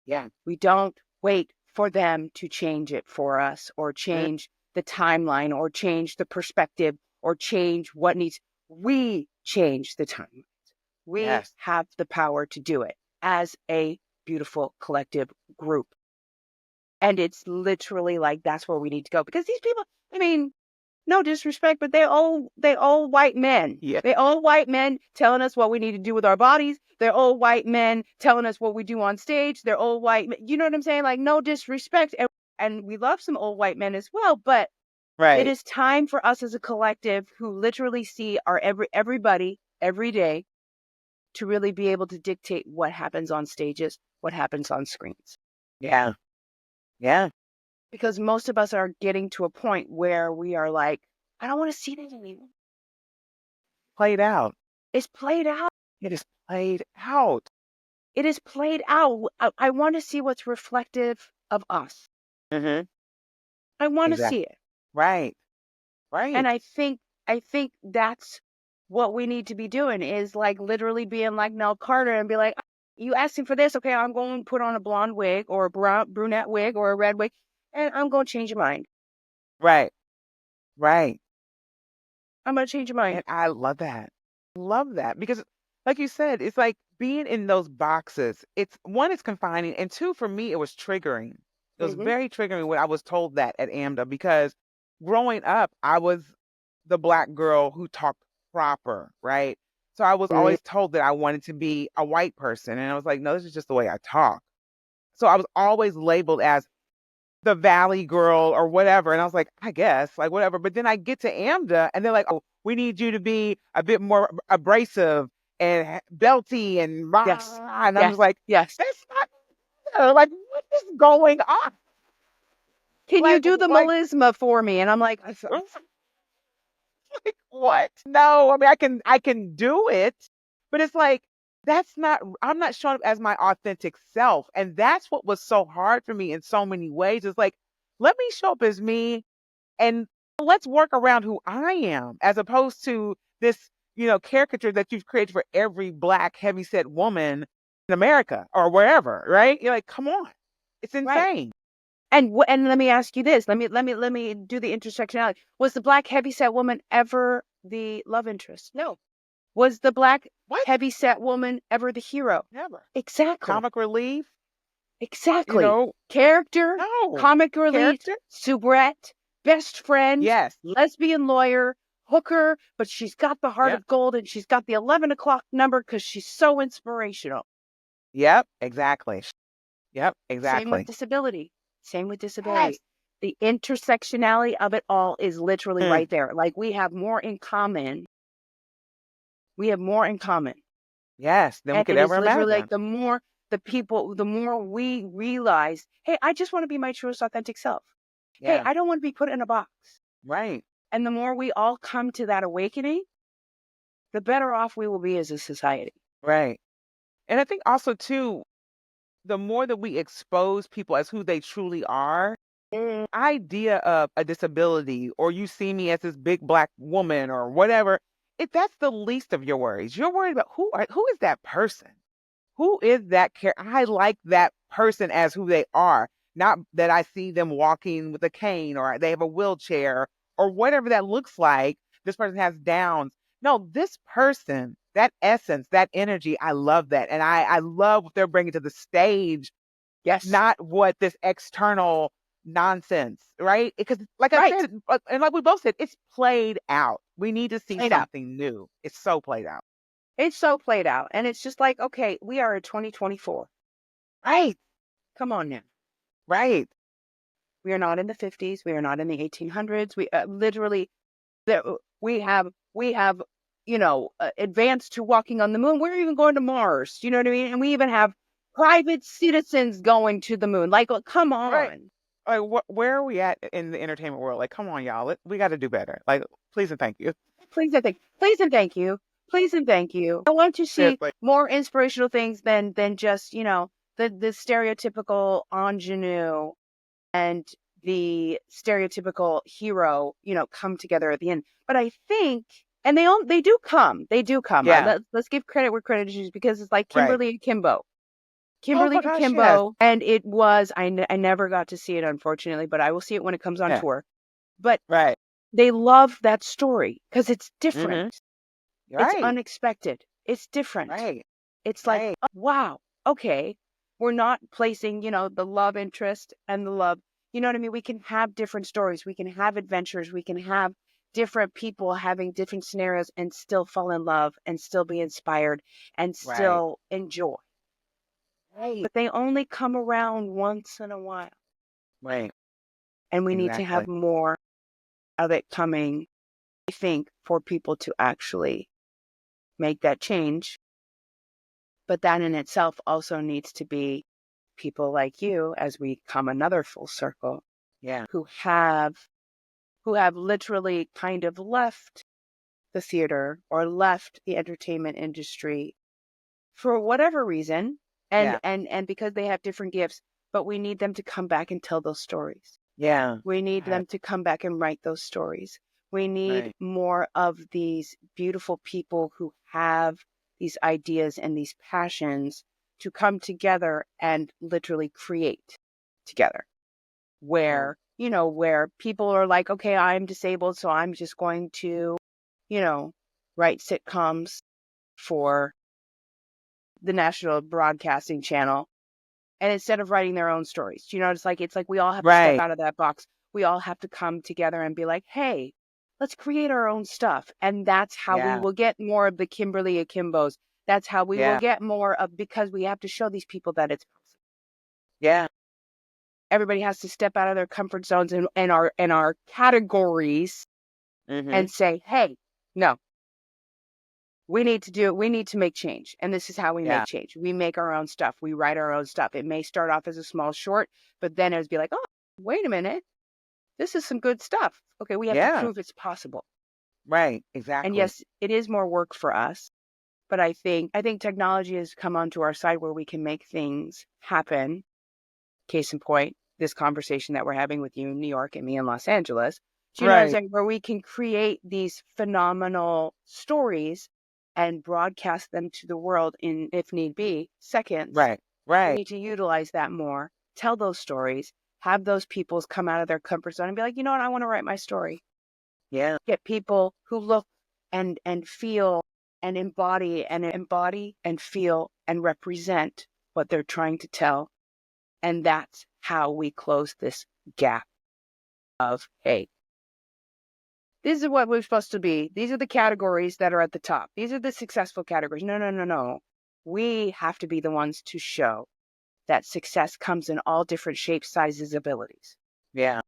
Yeah. We don't wait for them to change it for us or Mm. change the timeline or change the perspective or change what needs. We change the timeline. We Yes. have the power to do it as a beautiful collective group. And it's literally like that's where we need to go because these people, I mean, no disrespect, but they're all white men. Yeah. They're all white men telling us what we need to do with our bodies. They're all white men telling us what we do on stage. They're all white men. You know what I'm saying? Like no disrespect. And we love some old white men as well, but it Right. is time for us as a collective who literally see our everybody every day to really be able to dictate what happens on stages, what happens on screens. Yeah. Yeah. Because most of us are getting to a point where we are like, I don't want to see that anymore. Played out. It's played out. It is played out. It is played out. I want to see what's reflective of us. Mm-hmm. I want to see Exactly. it. Right. And Right. I think that's what we need to be doing is like literally being like Nell Carter and be like, you asking for this? Okay, I'm going to put on a blonde wig or a brunette wig or a red wig, and I'm going to change your mind. Right. Right. I'm going to change your mind. And I love that. Love that because, like you said, it's like being in those boxes. It's one, it's confining, and two, for me, it was triggering. It was Mm-hmm. very triggering when I was told that at AMDA because growing up, I was the black girl who talked proper, right? So I was always told that I wanted to be a white person, and I was like, no, this is just the way I talk. So I was always labeled as the Valley girl or whatever. And I was like, I guess, like whatever. But then I get to AMDA and they're like, oh, we need you to be a bit more abrasive and belty and rah. Yes. And I'm just Yes. like, Yes. that's not fair. Like, what is going on? Can you Like, do the melisma for me? And I'm like, like what? No, I mean I can do it, but it's like that's not I'm not showing up as my authentic self. And that's what was so hard for me in so many ways. It's like, let me show up as me and let's work around who I am as opposed to this, caricature that you've created for every black heavyset woman in America or wherever, right? You're like, come on. It's right. insane. And let me ask you this. Let me do the intersectionality. Was the black heavyset woman ever the love interest? No. Was the black What? heavyset woman ever the hero? Never. Exactly. Comic relief? Exactly. No. Character, comic relief, Character? soubrette, best friend, Yes. lesbian lawyer, hooker, but she's got the heart Yep. of gold and she's got the 11 o'clock number because she's so inspirational. Yep. Exactly. Yep. Same with Exactly. disability. Same with disability. Yes. The intersectionality of it all is literally Mm. right there. Like we have more in common. We have more in common. Yes. Than we And could it is ever literally imagine. like the more we realize, hey, I just want to be my truest authentic self. Hey, Yeah. I don't want to be put in a box. Right. And the more we all come to that awakening, the better off we will be as a society. Right. And I think also too, the more that we expose people as who they truly are, idea of a disability or you see me as this big black woman or whatever, if that's the least of your worries. You're worried about who is that person? Who is that I like that person as who they are, not that I see them walking with a cane or they have a wheelchair or whatever that looks like. This person has downs. No, this person, that essence, that energy, I love that. And I love what they're bringing to the stage, Yes. not what this external nonsense, right? Because, like I Right. said, and like we both said, it's played out. We need to see Played out. something new. It's so played out. It's so played out. And it's just like, okay, we are in 2024. Right. Come on now. Right. We are not in the 50s. We are not in the 1800s. We literally, we have, advanced to walking on the moon. We're even going to Mars. You know what I mean? And we even have private citizens going to the moon. Like, come Right. on. Like, where are we at in the entertainment world? Like, come on, y'all. We got to do better. Like, please and thank you. Please and thank you. Please and thank you. I want to see Seriously. more inspirational things than just, the stereotypical ingenue and the stereotypical hero, come together at the end. But I think, and they do come. They do come. Yeah. Let's give credit where credit is due, because it's like Right. Kimberly and Kimbo. Oh Kimberly my and gosh. Yes. Kimbo, and it was, I never got to see it, unfortunately, but I will see it when it comes on Yeah. tour. But Right. they love that story because it's different. Mm-hmm. It's Right. unexpected. It's different. Right. It's like, Right. oh, wow, okay. We're not placing, the love interest and the love. You know what I mean? We can have different stories. We can have adventures. We can have different people having different scenarios and still fall in love and still be inspired and Right. still enjoy. Right. But they only come around once in a while. Right. And we need to Exactly. have more of it coming, I think, for people to actually make that change. But that in itself also needs to be people like you, as we come another full circle, Yeah. who have literally kind of left the theater or left the entertainment industry for whatever reason, and Yeah. because they have different gifts, but we need them to come back and tell those stories. Yeah. We need Yeah. them to come back and write those stories. We need Right. more of these beautiful people who have these ideas and these passions to come together and literally create together. Right. Where people are like, okay, I'm disabled, so I'm just going to, write sitcoms for the National Broadcasting Channel, and instead of writing their own stories. It's like we all have to step Right. out of that box. We all have to come together and be like, hey, let's create our own stuff. And that's how we Yeah. will get more of the Kimberly Akimbos. That's how we will Yeah. get more of, because we have to show these people that it's possible. Yeah. Everybody has to step out of their comfort zones and our categories Mm-hmm. and say, hey, no, we need to make change. And this is how we Yeah. make change. We make our own stuff. We write our own stuff. It may start off as a small short, but then it would be like, oh, wait a minute. This is some good stuff. Okay, we have to Yeah. prove it's possible. Right. And Exactly. yes, it is more work for us, but I think technology has come onto our side where we can make things happen. Case in point, this conversation that we're having with you in New York and me in Los Angeles. Do you know what I'm Right. saying? Where we can create these phenomenal stories and broadcast them to the world in, if need be, seconds. Right. We Right. need to utilize that more, tell those stories, have those peoples come out of their comfort zone and be like, you know what, I want to write my story. Yeah. Get people who look and feel and embody and feel and represent what they're trying to tell. And that's how we close this gap of, hey, this is what we're supposed to be. These are the categories that are at the top. These are the successful categories. No, no, no, no. We have to be the ones to show that success comes in all different shapes, sizes, abilities. Yeah.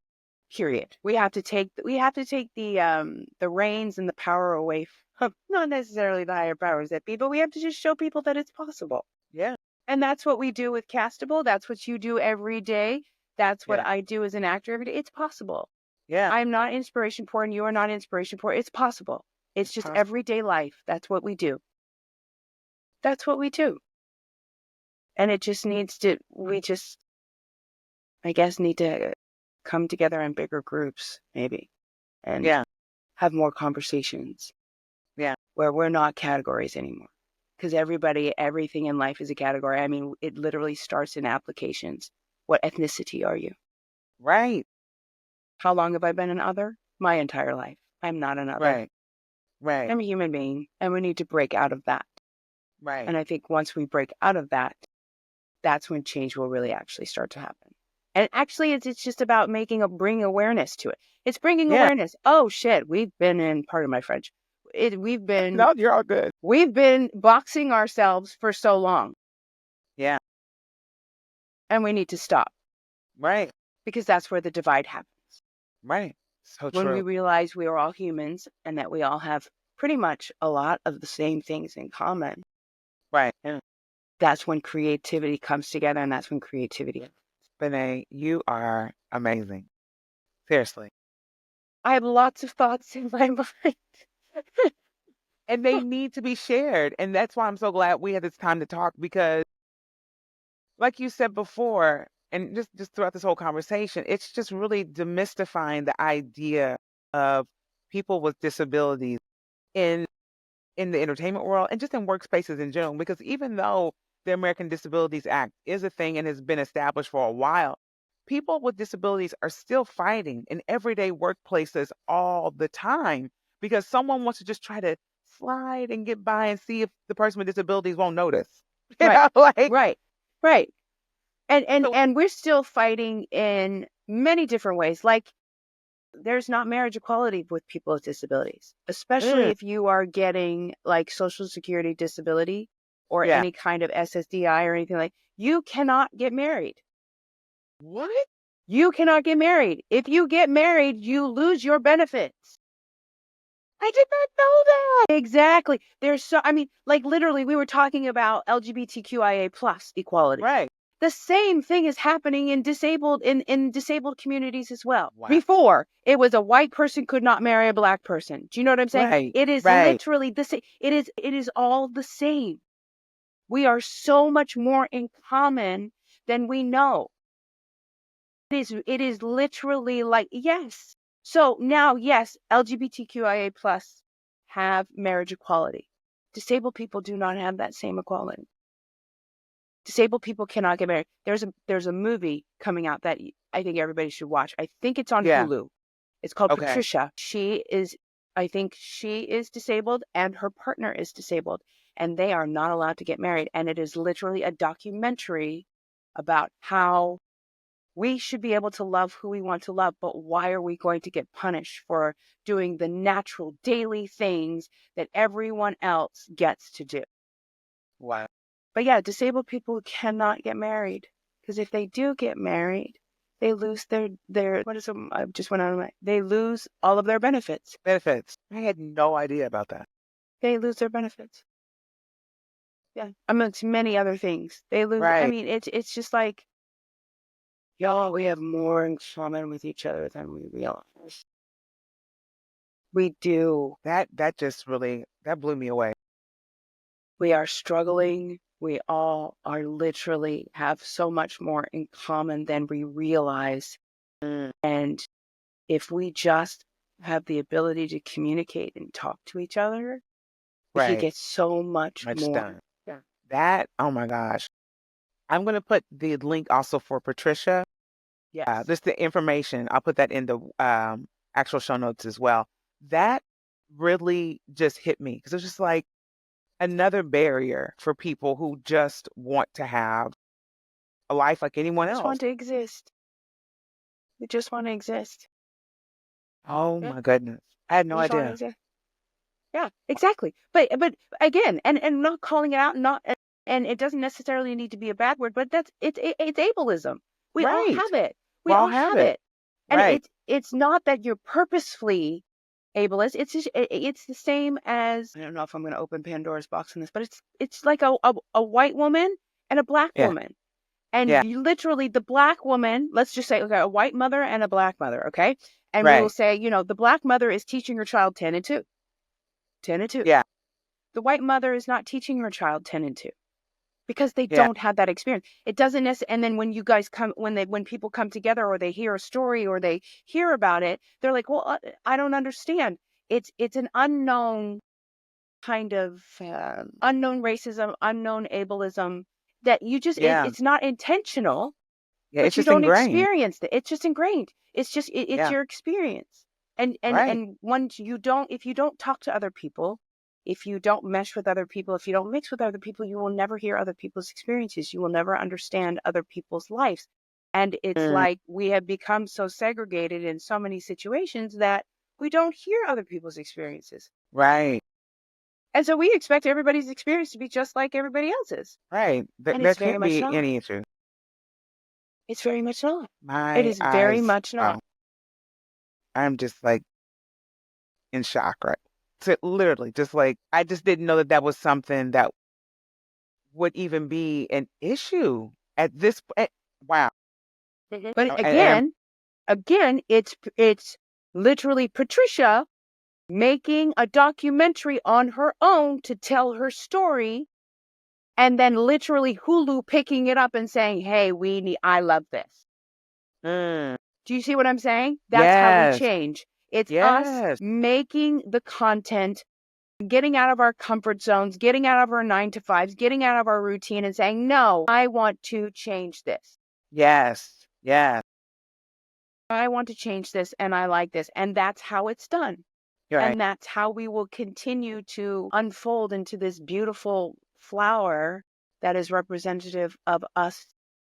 Period. We have to take the reins and the power away from not necessarily the higher powers that be, but we have to just show people that it's possible. Yeah. And that's what we do with Castable. That's what you do every day. That's what Yeah. I do as an actor every day. It's possible. Yeah. I'm not inspiration porn. You are not inspiration porn. It's possible. It's It's just possible. everyday life. That's what we do. That's what we do. And it just needs to, we just, I guess, need to come together in bigger groups, maybe, and Yeah. have more conversations Yeah. where we're not categories anymore. Because everything in life is a category. I mean, it literally starts in applications. What ethnicity are you? Right. How long have I been an other? My entire life. I'm not an other. Right. Right. I'm a human being, and we need to break out of that. Right. And I think once we break out of that, that's when change will really actually start to happen. And actually, it's just about bringing awareness to it. It's bringing Yeah. awareness. Oh shit, we've been in, pardon my French, No, you're all good. we've been boxing ourselves for so long, Yeah. and we need to stop, Right. because that's where the divide happens. Right. So When we true. realize we are all humans and that we all have pretty much a lot of the same things in common, Right. Yeah. that's when creativity comes together, and that's when creativity. Benai, you are amazing. Seriously. I have lots of thoughts in my mind. And they need to be shared. And that's why I'm so glad we had this time to talk because, like you said before, and just throughout this whole conversation, it's just really demystifying the idea of people with disabilities in in the entertainment world and just in workspaces in general. Because even though the American Disabilities Act is a thing and has been established for a while, people with disabilities are still fighting in everyday workplaces all the time because someone wants to just try to slide and get by and see if the person with disabilities won't notice. You Right. know, like Right. Right. so And we're still fighting in many different ways. Like there's not marriage equality with people with disabilities, especially mm, if you are getting like social security disability or yeah. any kind of SSDI or anything like you cannot get married. What? You cannot get married. If you get married, you lose your benefits. I did not know that. Exactly. There's so, I mean, like literally, we were talking about LGBTQIA plus equality. Right. The same thing is happening in disabled communities as well. Wow. Before it was a white person could not marry a black person. Do you know what I'm saying? Right. It is Right. literally the same. It is all the same. We are so much more in common than we know. It is literally like yes. So now yes, LGBTQIA plus have marriage equality. Disabled people do not have that same equality. Disabled people cannot get married. There's a movie coming out that I think everybody should watch. I think it's on Yeah. Hulu. It's called Okay. Patricia. I think she is disabled and her partner is disabled, and they are not allowed to get married. And it is literally a documentary about how we should be able to love who we want to love, but why are we going to get punished for doing the natural daily things that everyone else gets to do? Wow. But yeah, disabled people cannot get married because if they do get married, they lose their what is it? I just went on my they lose all of their benefits. Benefits. I had no idea about that. They lose their benefits. Yeah, amongst many other things. They lose. I Right. mean, it's just like y'all. We have more in common with each other than we realize. We do. That just really that blew me away. We are struggling. We all are literally have so much more in common than we realize. Mm, And if we just have the ability to communicate and talk to each other, we could right. get so much Much more. done. Yeah. That, oh my gosh. I'm going to put the link also for Patricia. Yes. Just the information. I'll put that in the actual show notes as well. That really just hit me because it's just like another barrier for people who just want to have a life like anyone Just else. want to exist. We just want to exist. Oh Yeah. my goodness. I had We no just want to idea. exist. Yeah, exactly. But again, and not calling it out, not and it doesn't necessarily need to be a bad word, but it's ableism. We all Right. have it. We We all all have have it. it, and Right. it's not that you're purposefully ableist. It's just it's the same as I don't know if I'm going to open Pandora's box in this, but it's like a white woman and a black Yeah. woman, and Yeah. literally the black woman. Let's just say okay, a white mother and a black mother. Okay, and we will Right. say the black mother is teaching her child 10 and 2, 10 and 2. Yeah. The white mother is not teaching her child 10 and 2 because they Yeah. don't have that experience. It doesn't necessarily, and then when you guys come, when people come together or they hear a story or they hear about it, they're like, well, I don't understand. It's an unknown kind of unknown racism, unknown ableism that you just, Yeah. it's not intentional, Yeah. It's but you just don't ingrained. experience it. It's just ingrained. It's just, it's Yeah. your experience. Right. And once you don't, if you don't talk to other people, if you don't mesh with other people, if you don't mix with other people, you will never hear other people's experiences. You will never understand other people's lives. And it's Mm, like we have become so segregated in so many situations that we don't hear other people's experiences. right. And so we expect everybody's experience to be just like everybody else's. Right. And There it's very can't much be not. any issue. It's very much not. It My is very eyes. much not. Wow. I'm just like in shock, right? So literally, just like I just didn't know that that was something that would even be an issue at this point. Wow. But And again, it's literally Patricia making a documentary on her own to tell her story, and then literally Hulu picking it up and saying, "Hey, I love this." mm, Do you see what I'm saying? That's how we yes, change. It's us yes, making the content, getting out of our comfort zones, getting out of our 9 to 5s, getting out of our routine and saying, "No, I want to change this. yes, yes. I want to change this and I like this." And that's how it's done. You're right. And that's how we will continue to unfold into this beautiful flower that is representative of us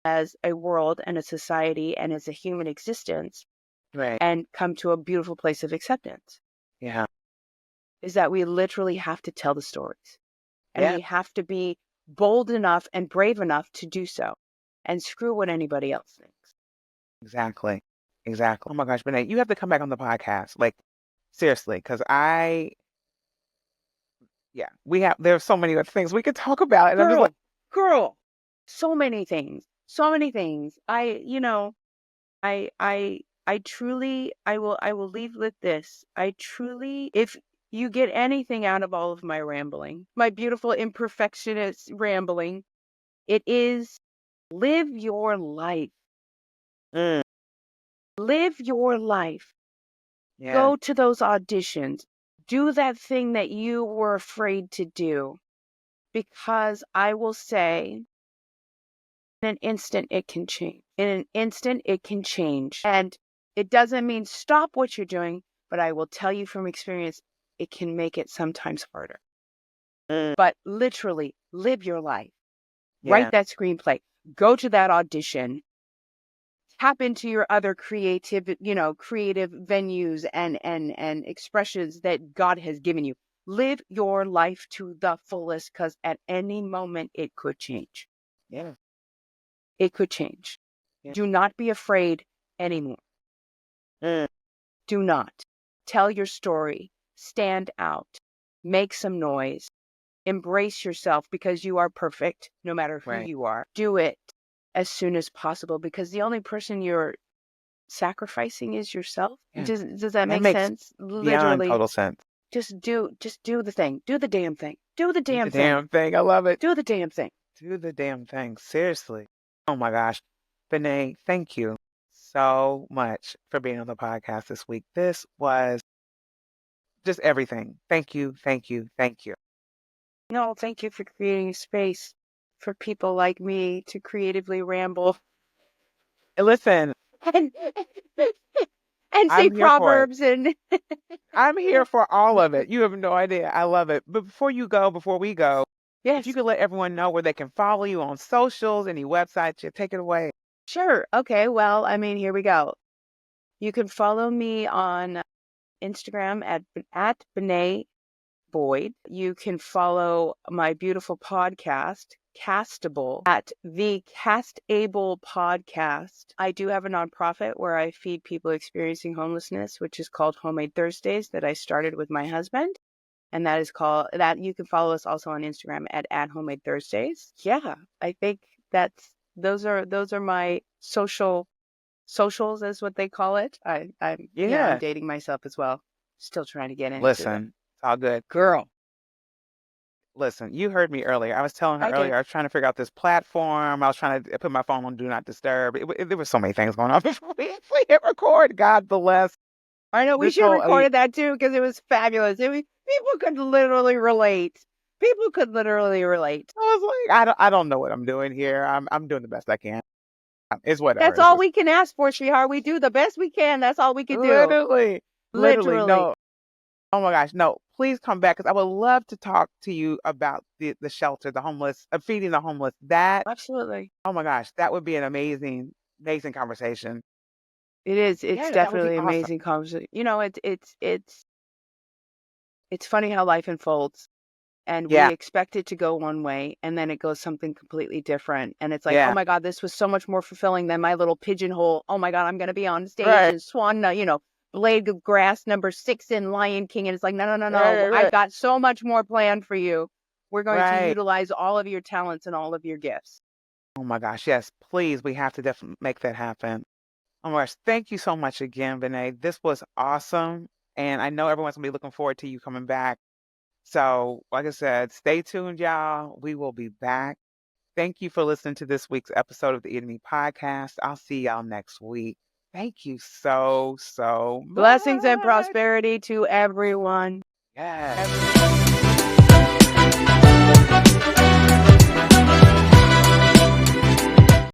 as a world and a society and as a human existence, Right. and come to a beautiful place of acceptance. Yeah. Is that we literally have to tell the stories, and Yeah. we have to be bold enough and brave enough to do so, and screw what anybody else thinks. Exactly. Exactly. Oh my gosh, Benai, you have to come back on the podcast. Like, seriously, because yeah, there's so many other things we could talk about. And I'm just like, Girl, so many things, so many things. I truly, I will leave with this. I truly, if you get anything out of all of my rambling, my beautiful imperfectionist rambling, it is live your life. mm, Live your life. yeah, Go to those auditions. Do that thing that you were afraid to do. Because I will say, in an instant, it can change. In an instant, it can change. And it doesn't mean stop what you're doing, but I will tell you from experience, it can make it sometimes harder. mm, But literally, live your life. Write yeah, that screenplay. Go to that audition. Tap into your other creative venues and expressions that God has given you. Live your life to the fullest, because at any moment it could change. yeah, It could change. yeah. Do not be afraid anymore. Mm, Do not. Tell your story. Stand out. Make some noise. Embrace yourself, because you are perfect no matter who right. you are. Do it as soon as possible, because the only person you're sacrificing is yourself. Yeah. Does that That make makes sense? beyond Literally, total sense. just do the thing. Do the damn thing. Do the Do the damn thing. damn thing. I love it. Do the damn thing. Do the damn thing. Seriously. Oh my gosh. Benai, thank you so much for being on the podcast this week. This was just everything. Thank you. Thank you. Thank you. No, thank you for creating a space for people like me to creatively ramble And listen, and and say I'm here for it. proverbs and I'm here for all of it. You have no idea. I love it. But before we go, if you yes, could let everyone know where they can follow you on socials, any websites, you take it away. sure. Okay, well, I mean, here we go. You can follow me on Instagram at Benai Boyd. You can follow my beautiful podcast, Castable, at the Castable Podcast. I do have a nonprofit where I feed people experiencing homelessness, which is called Homemade Thursdays, that I started with my husband. And that is called that. You can follow us also on Instagram at Homemade Thursdays. Yeah, I think those are my socials, is what they call it. I'm Yeah. dating myself as well. Still trying to get into it. Listen, it's all good. Girl, Listen, you heard me earlier. I was telling her I did. earlier, I was trying to figure out this platform. I was trying to put my phone on Do Not Disturb. There were so many things going on before we hit record. God bless I know we this should have whole. recorded that too, because it was fabulous. People could literally relate. People could literally relate. I was like, I don't know what I'm doing here. I'm doing the best I can. It's whatever. That's all we can ask for, sweetheart. We do the best we can. That's all we can do. Literally, Literally. no. Oh my gosh, no! Please come back because I would love to talk to you about the shelter, the homeless, feeding the homeless. That Absolutely. oh my gosh, that would be an amazing conversation. It is. It's Yeah, that would be definitely awesome. amazing conversation. It's funny how life unfolds, and we Yeah, expect it to go one way, and then it goes something completely different. And it's like, oh yeah, my God, this was so much more fulfilling than my little pigeonhole. Oh my God, I'm going to be on stage right, and Swan, Blade of Grass #6 in Lion King. And it's like, no, no, no, no. right, I've right, got so much more planned for you. We're going to right. utilize all of your talents and all of your gifts. Oh my gosh, yes, please. We have to definitely make that happen. Oh my gosh, thank you so much again, Benai. This was awesome. And I know everyone's gonna be looking forward to you coming back. So, like I said, stay tuned, y'all. We will be back. Thank you for listening to this week's episode of the Enemy Podcast. I'll see y'all next week. Thank you so Blessings and much. prosperity to everyone. Yes.